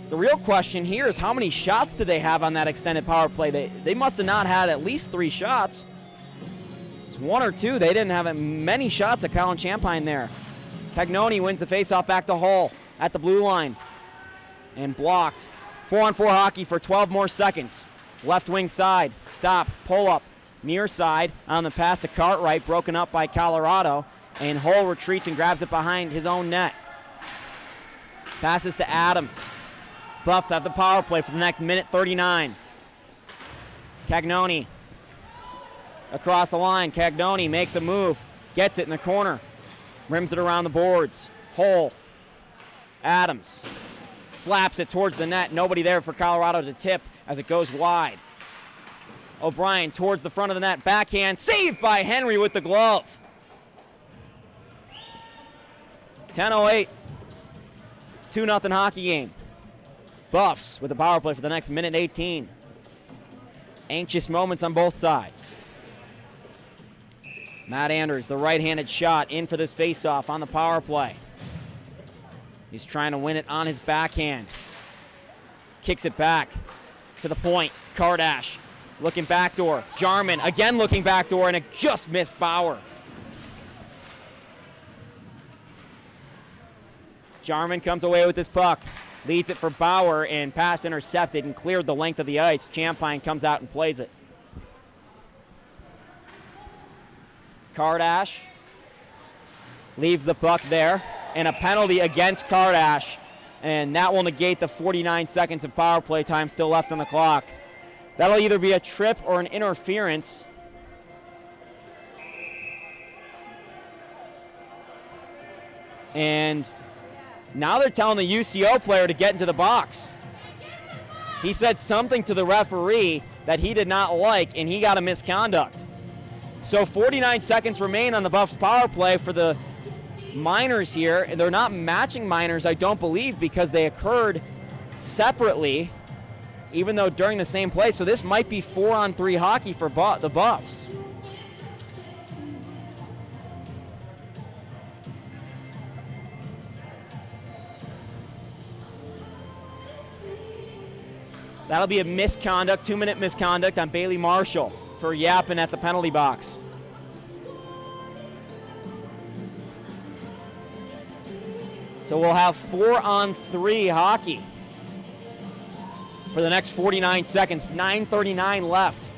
The real question here is how many shots did they have on that extended power play? They must have not had at least 3 shots. It's 1 or 2. They didn't have many shots at Colin Champagne there. Cagnoni wins the faceoff back to Hull at the blue line. And blocked. 4-on-4 hockey for 12 more seconds. Left wing side. Stop. Pull up. Near side on the pass to Cartwright. Broken up by Colorado. And Hull retreats and grabs it behind his own net. Passes to Adams. Buffs have the power play for the next minute 39. Cagnoni across the line. Cagnoni makes a move. Gets it in the corner. Rims it around the boards. Hull. Adams. Slaps it towards the net. Nobody there for Colorado to tip as it goes wide. O'Brien towards the front of the net. Backhand. Saved by Henry with the glove. 10:08. 2-0 hockey game. Buffs with the power play for the next minute 18. Anxious moments on both sides. Matt Anders, the right-handed shot, in for this faceoff on the power play. He's trying to win it on his backhand. Kicks it back to the point. Kardash looking backdoor. Jarman again looking backdoor, and it just missed Bauer. Jarman comes away with this puck. Leads it for Bauer, and pass intercepted and cleared the length of the ice. Champagne comes out and plays it. Kardash leaves the puck there, and a penalty against Kardash, and that will negate the 49 seconds of power play time still left on the clock. That'll either be a trip or an interference. And now they're telling the UCO player to get into the box. He said something to the referee that he did not like, and he got a misconduct. So 49 seconds remain on the Buffs power play for the minors here. And they're not matching minors, I don't believe, because they occurred separately, even though during the same play. So this might be 4-on-3 hockey for the Buffs. That'll be a misconduct, 2-minute misconduct on Bailey Marshall for yapping at the penalty box. So we'll have 4-on-3 hockey for the next 49 seconds. 9:39 left.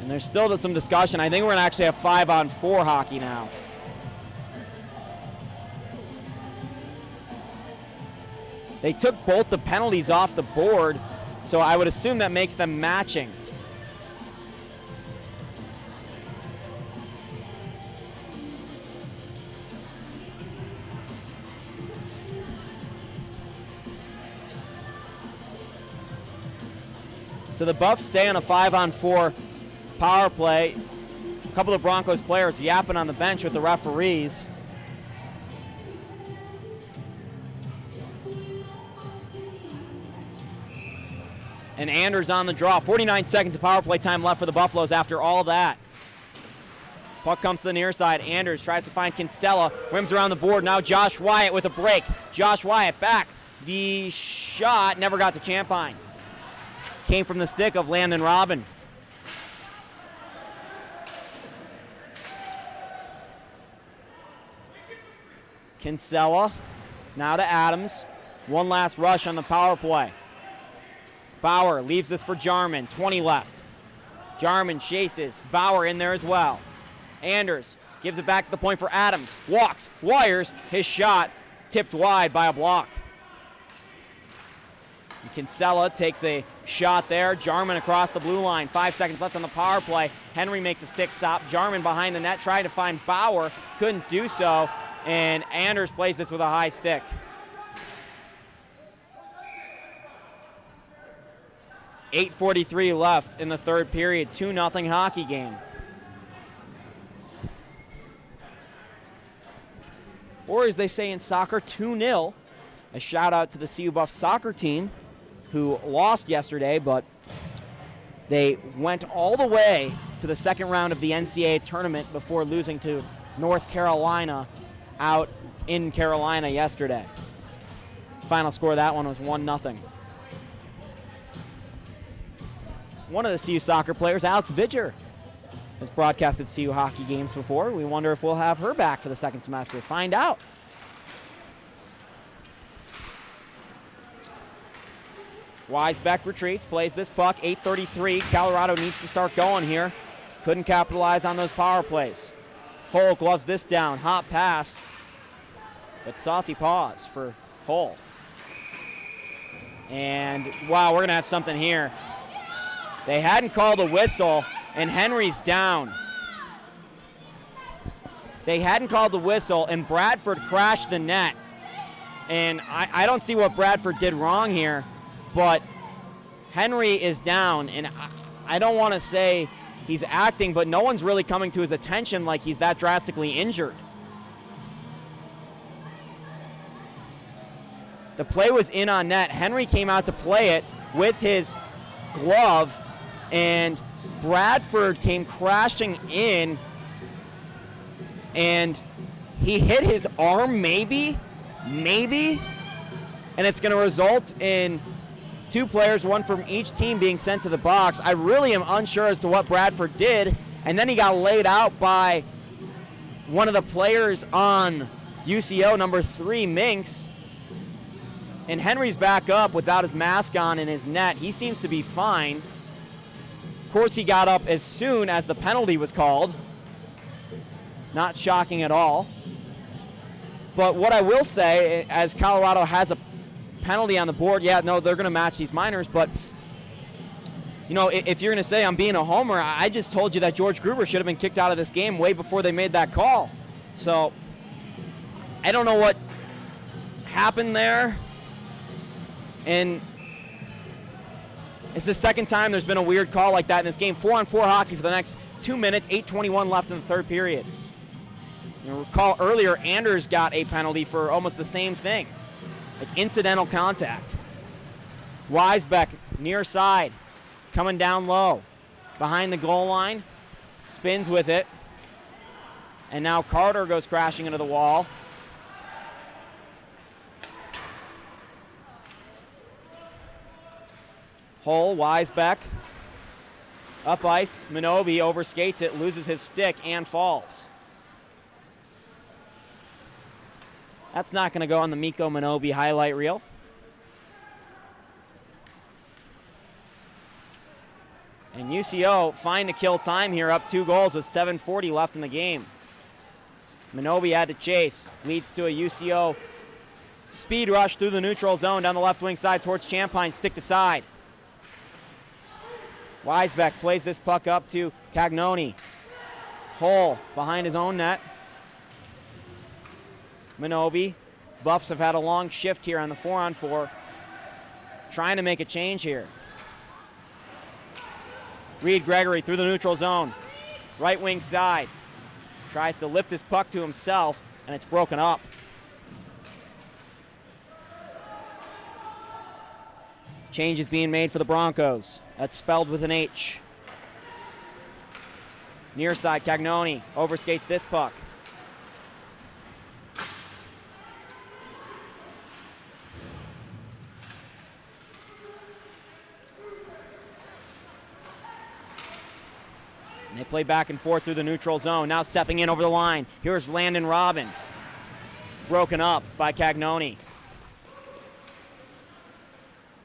And there's still some discussion. I think we're going to actually have 5-on-4 hockey now. They took both the penalties off the board, so I would assume that makes them matching. So the Buffs stay on a 5-on-4 power play. A couple of Broncos players yapping on the bench with the referees. And Anders on the draw. 49 seconds of power play time left for the Buffaloes after all that. Puck comes to the near side. Anders tries to find Kinsella. Rims around the board. Now Josh Wyatt with a break. Josh Wyatt back. The shot never got to Champagne. Came from the stick of Landon Robin. Kinsella. Now to Adams. One last rush on the power play. Bauer leaves this for Jarman. 20 left. Jarman chases. Bauer in there as well. Anders gives it back to the point for Adams. Walks. Wires. His shot tipped wide by a block. And Kinsella takes a shot there. Jarman across the blue line. 5 seconds left on the power play. Henry makes a stick stop. Jarman behind the net trying to find Bauer. Couldn't do so. And Anders plays this with a high stick. .8:43 left in the third period. 2-0 hockey game. Or as they say in soccer, 2-0. A shout out to the CU Buff soccer team who lost yesterday, but they went all the way to the second round of the NCAA tournament before losing to North Carolina out in Carolina yesterday. Final score of that one was 1-0. One of the CU soccer players, Alex Vidger, has broadcasted CU hockey games before. We wonder if we'll have her back for the second semester. Find out. Weisbeck retreats, plays this puck, 8:33. Colorado needs to start going here. Couldn't capitalize on those power plays. Hull gloves this down, hot pass, but saucy paws for Hull. And wow, we're gonna have something here. They hadn't called a whistle, and Henry's down. They hadn't called the whistle, and Bradford crashed the net. And I don't see what Bradford did wrong here, but Henry is down, and I don't want to say he's acting, but no one's really coming to his attention like he's that drastically injured. The play was in on net. Henry came out to play it with his glove, and Bradford came crashing in, and he hit his arm, maybe, and it's going to result in 2 players, one from each team, being sent to the box. I really am unsure as to what Bradford did, and then he got laid out by one of the players on UCO, number 3, Minks, and Henry's back up without his mask on and his net. He seems to be fine. Of course, he got up as soon as the penalty was called. Not shocking at all. But what I will say, as Colorado has a penalty on the board, yeah, no, they're going to match these minors, but you know, if you're going to say I'm being a homer, I just told you that George Gruber should have been kicked out of this game way before they made that call. So I don't know what happened there. And it's the second time there's been a weird call like that in this game. 4-on-4 hockey for the next 2 minutes, 8:21 left in the third period. You recall earlier, Anders got a penalty for almost the same thing, like incidental contact. Weisbeck, near side, coming down low, behind the goal line, spins with it, and now Carter goes crashing into the wall. Hull, Weisbeck, up ice, Minobi overskates it, loses his stick, and falls. That's not going to go on the Mikko Minobi highlight reel. And UCO find to kill time here, up 2 goals with 7:40 left in the game. Minobi had to chase, leads to a UCO speed rush through the neutral zone down the left wing side towards Champagne, stick to side. Weisbeck plays this puck up to Cagnoni. Hull behind his own net. Minobi. Buffs have had a long shift here on the 4-on-4. Trying to make a change here. Reed Gregory through the neutral zone. Right wing side. Tries to lift this puck to himself, and it's broken up. Change is being made for the Broncos. That's spelled with an H. Near side, Cagnoni overskates this puck. And they play back and forth through the neutral zone. Now stepping in over the line. Here's Landon Robin. Broken up by Cagnoni.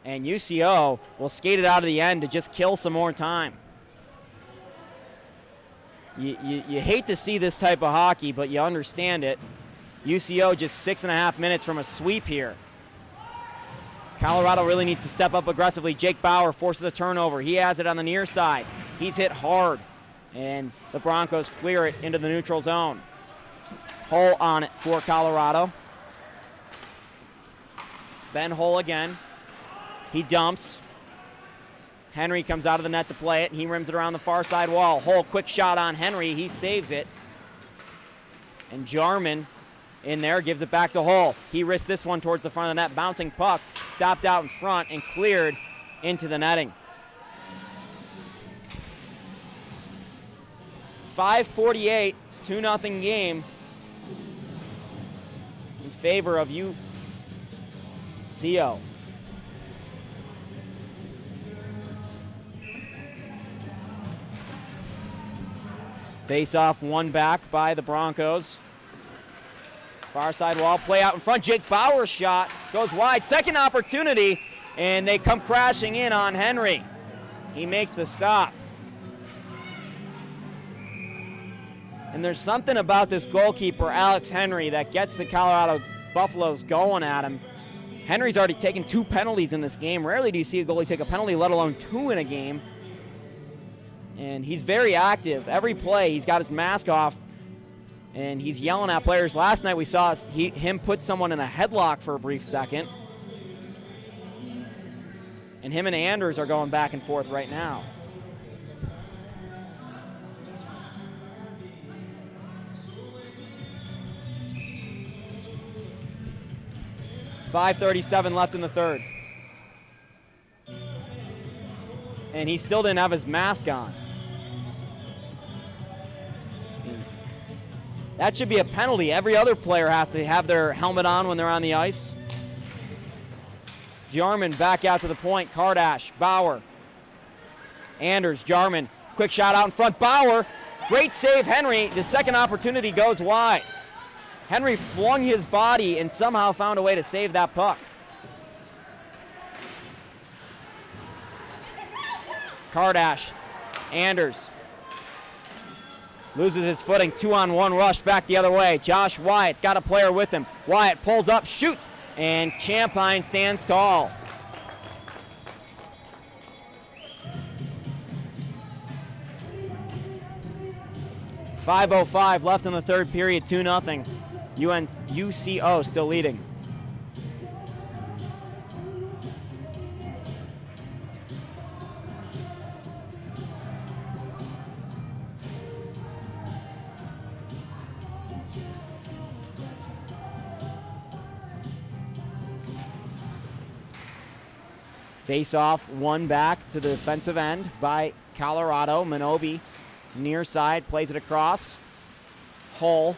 And UCO will skate it out of the end to just kill some more time. You hate to see this type of hockey, but you understand it. UCO just 6.5 minutes from a sweep here. Colorado really needs to step up aggressively. Jake Bauer forces a turnover. He has it on the near side. He's hit hard, and the Broncos clear it into the neutral zone. Hull on it for Colorado. Ben Hull again. He dumps. Henry comes out of the net to play it. He rims it around the far side wall. Hull, quick shot on Henry. He saves it. And Jarman in there gives it back to Hull. He risks this one towards the front of the net. Bouncing puck. Stopped out in front and cleared into the netting. 5:48, 2-0 game in favor of UCO. Face-off won back by the Broncos. Far side wall, play out in front. Jake Bauer's shot goes wide. Second opportunity, and they come crashing in on Henry. He makes the stop. And there's something about this goalkeeper, Alex Henry, that gets the Colorado Buffaloes going at him. Henry's already taken 2 penalties in this game. Rarely do you see a goalie take a penalty, let alone 2 in a game. And he's very active. Every play, he's got his mask off, and he's yelling at players. Last night we saw him put someone in a headlock for a brief second. And him and Anders are going back and forth right now. .537 left in the third. And he still didn't have his mask on. That should be a penalty. Every other player has to have their helmet on when they're on the ice. Jarman back out to the point. Kardash, Bauer, Anders, Jarman. Quick shot out in front. Bauer, great save, Henry. The second opportunity goes wide. Henry flung his body and somehow found a way to save that puck. Kardash, Anders. Loses his footing, 2-on-1 rush back the other way. Josh Wyatt's got a player with him. Wyatt pulls up, shoots, and Champagne stands tall. .505 left in the third period, 2-0. UCO still leading. Face-off won back to the defensive end by Colorado. Minobi near side plays it across. Hull.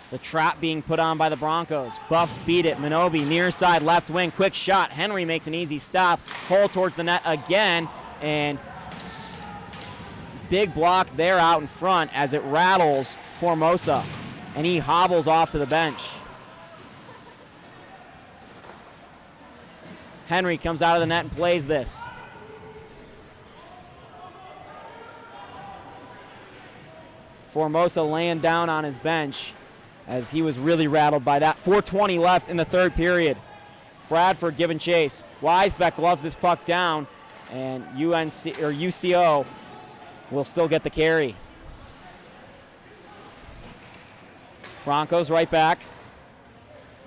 The trap being put on by the Broncos. Buffs beat it. Minobi near side left wing. Quick shot. Henry makes an easy stop. Hull towards the net again. And big block there out in front as it rattles Formosa. And he hobbles off to the bench. Henry comes out of the net and plays this. Formosa laying down on his bench as he was really rattled by that. 4:20 left in the third period. Bradford giving chase. Weisbeck gloves this puck down, and UCO will still get the carry. Broncos right back.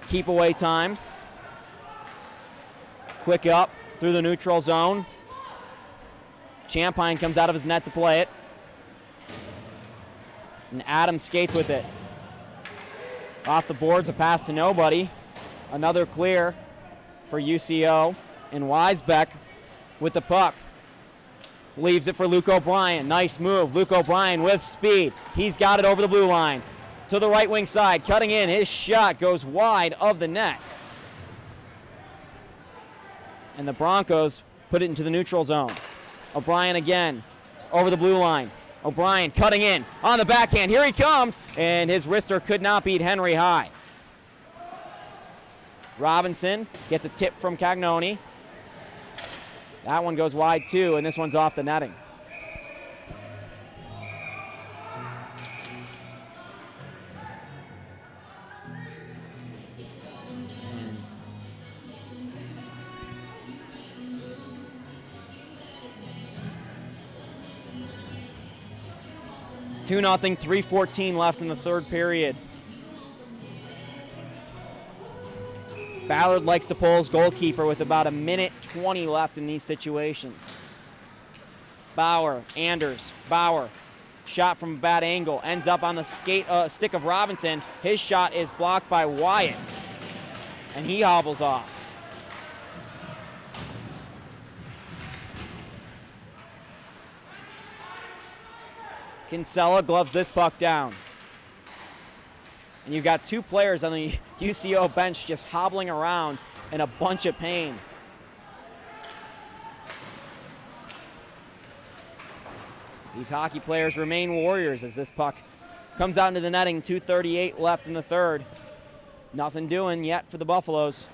Keep away time. Quick up through the neutral zone. Champagne comes out of his net to play it. And Adams skates with it. Off the boards, a pass to nobody. Another clear for UCO. And Weisbeck with the puck. Leaves it for Luke O'Brien. Nice move. Luke O'Brien with speed. He's got it over the blue line. To the right wing side. Cutting in. His shot goes wide of the net. And the Broncos put it into the neutral zone. O'Brien again. Over the blue line. O'Brien cutting in. On the backhand. Here he comes. And his wrister could not beat Henry high. Robinson gets a tip from Cagnoni. That one goes wide too, and this one's off the netting. And 2-0, 3:14 left in the third period. Ballard likes to pull his goalkeeper with about 1:20 left in these situations. Bauer, Anders, Bauer, shot from a bad angle, ends up on the stick of Robinson. His shot is blocked by Wyatt, and he hobbles off. Kinsella gloves this puck down. And you've got two players on the UCO bench just hobbling around in a bunch of pain. These hockey players remain warriors as this puck comes out into the netting. 2:38 left in the third. Nothing doing yet for the Buffaloes.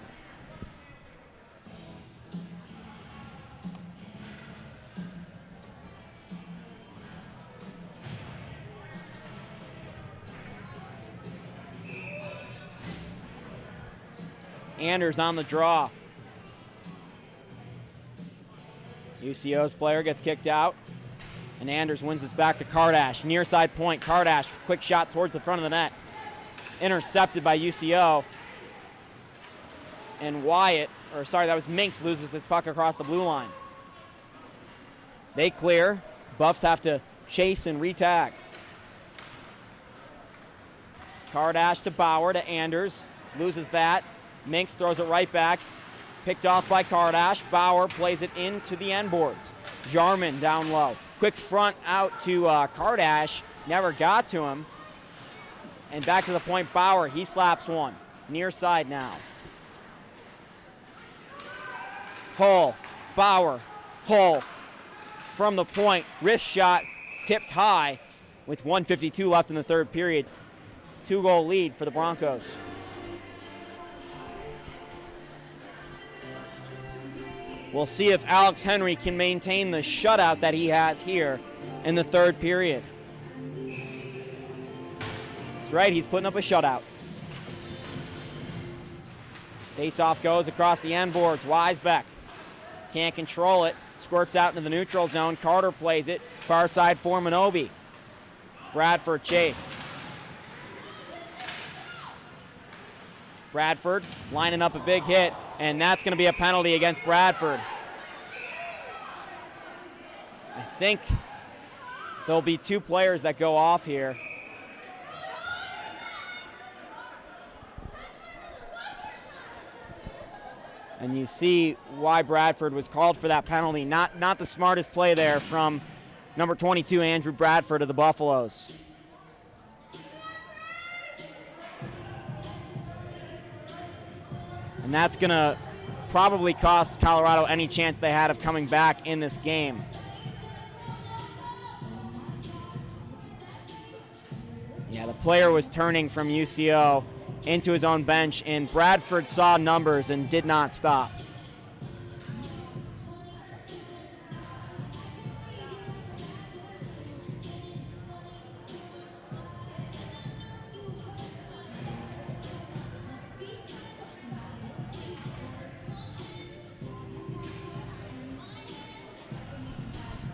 Anders on the draw. UCO's player gets kicked out, and Anders wins this back to Kardash. Near side point, Kardash, quick shot towards the front of the net. Intercepted by UCO. And that was Minks, loses this puck across the blue line. They clear. Buffs have to chase and re-tag. Kardash to Bauer to Anders, loses that. Minks throws it right back. Picked off by Kardash. Bauer plays it into the end boards. Jarman down low. Quick front out to Kardash. Never got to him. And back to the point, Bauer. He slaps one. Near side now. Hull. Bauer. Hull. From the point. Wrist shot. Tipped high with 1:52 left in the third period. 2-goal lead for the Broncos. We'll see if Alex Henry can maintain the shutout that he has here in the third period. That's right, he's putting up a shutout. Face-off goes across the end boards. Weisbeck can't control it. Squirts out into the neutral zone. Carter plays it. Far side for Minobi. Bradford chase. Bradford lining up a big hit, and that's going to be a penalty against Bradford. I think there'll be two players that go off here. And you see why Bradford was called for that penalty. Not the smartest play there from number 22, Andrew Bradford of the Buffaloes. And that's going to probably cost Colorado any chance they had of coming back in this game. Yeah, the player was turning from UCO into his own bench, and Bradford saw numbers and did not stop.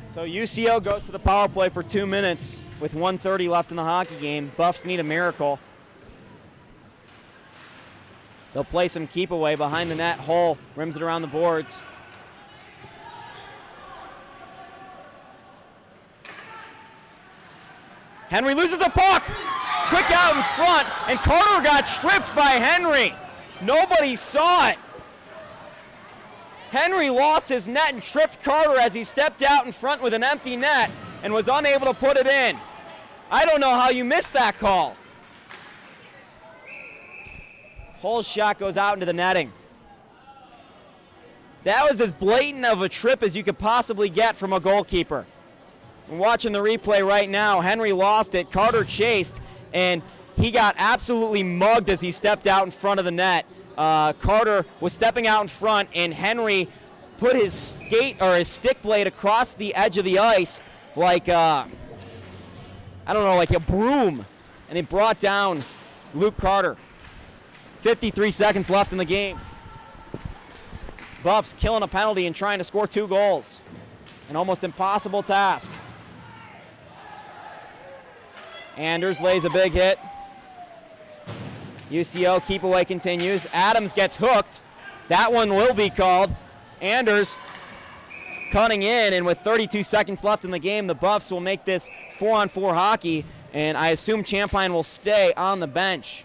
So UCO goes to the power play for 2 minutes with 1:30 left in the hockey game. Buffs need a miracle. They'll play some keep away behind the net. Hull rims it around the boards. Henry loses the puck. Quick out in front, and Carter got tripped by Henry. Nobody saw it. Henry lost his net and tripped Carter as he stepped out in front with an empty net and was unable to put it in. I don't know how you missed that call. Hull's shot goes out into the netting. That was as blatant of a trip as you could possibly get from a goalkeeper. I'm watching the replay right now. Henry lost it. Carter chased, and he got absolutely mugged as he stepped out in front of the net. Carter was stepping out in front, and Henry put his stick blade across the edge of the ice like like a broom, and it brought down Luke Carter. 53 seconds left in the game. Buffs killing a penalty and trying to score 2 goals. An almost impossible task. Anders lays a big hit. UCO keep away continues. Adams gets hooked. That one will be called. Anders cutting in, and with 32 seconds left in the game, the Buffs will make this 4-on-4 hockey, and I assume Champaign will stay on the bench.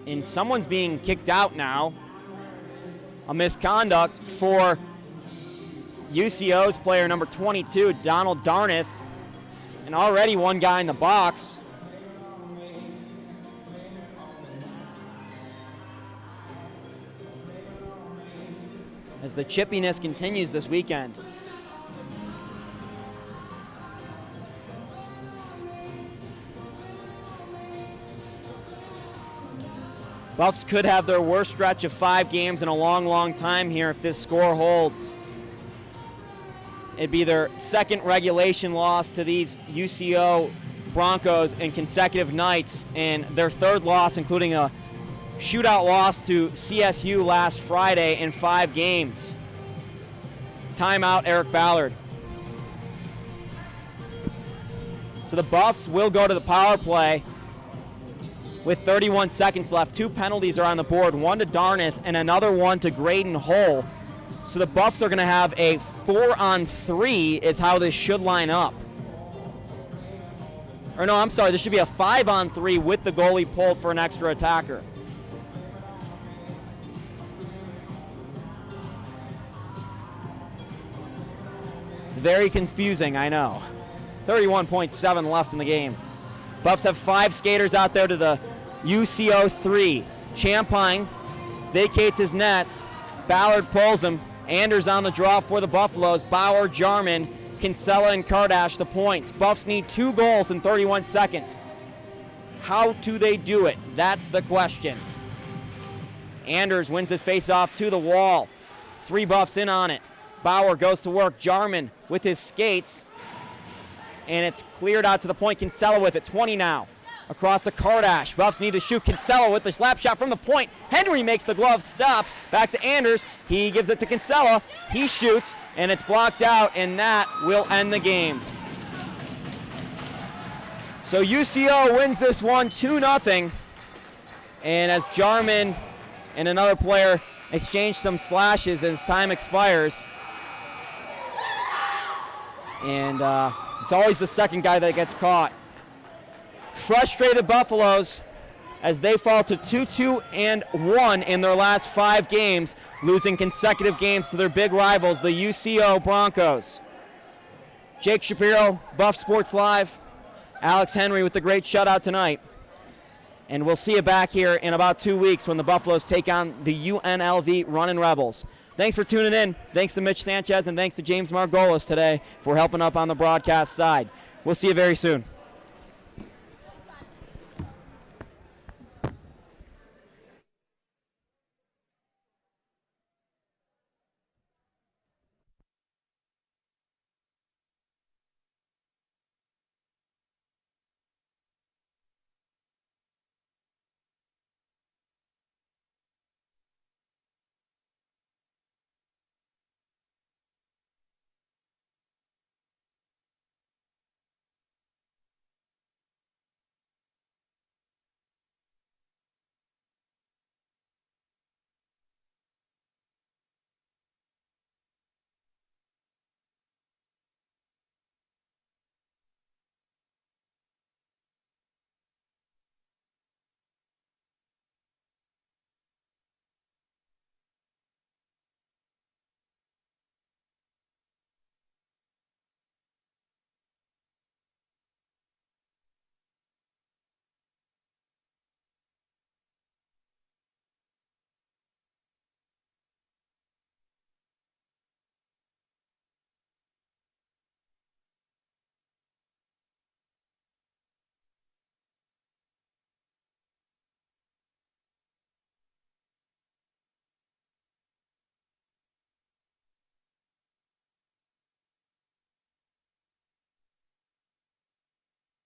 And someone's being kicked out now. A misconduct for UCO's player number 22, Donald Darneth. And already one guy in the box. As the chippiness continues this weekend. Buffs could have their worst stretch of 5 games in a long, long time here if this score holds. It'd be their second regulation loss to these UCO Broncos in consecutive nights, and their third loss, including a shootout loss to CSU last Friday in 5 games. Timeout, Eric Ballard. So the Buffs will go to the power play with 31 seconds left. 2 penalties are on the board, one to Darneth and another one to Graydon Hull. So the Buffs are going to have a 4-on-3 is how this should line up. Or no, I'm sorry, this should be a 5-on-3 with the goalie pulled for an extra attacker. It's very confusing, I know. 31.7 left in the game. Buffs have 5 skaters out there to the UCO 3. Champagne vacates his net. Ballard pulls him. Anders on the draw for the Buffaloes. Bauer, Jarman, Kinsella, and Kardash the points. Buffs need 2 goals in 31 seconds. How do they do it? That's the question. Anders wins this face-off to the wall. 3 Buffs in on it. Bauer goes to work. Jarman with his skates. And it's cleared out to the point. Kinsella with it. 20 now. Across to Kardash. Buffs need to shoot. Kinsella with the slap shot from the point. Henry makes the glove stop. Back to Anders. He gives it to Kinsella. He shoots, and it's blocked out, and that will end the game. So UCO wins this one 2-0. And as Jarman and another player exchange some slashes as time expires. And it's always the second guy that gets caught. Frustrated Buffaloes as they fall to 2-2-1 in their last 5 games, losing consecutive games to their big rivals, the UCO Broncos. Jake Shapiro, Buff Sports Live. Alex Henry with the great shutout tonight. And we'll see you back here in about 2 weeks when the Buffaloes take on the UNLV Runnin' Rebels. Thanks for tuning in. Thanks to Mitch Sanchez and thanks to James Margolis today for helping up on the broadcast side. We'll see you very soon.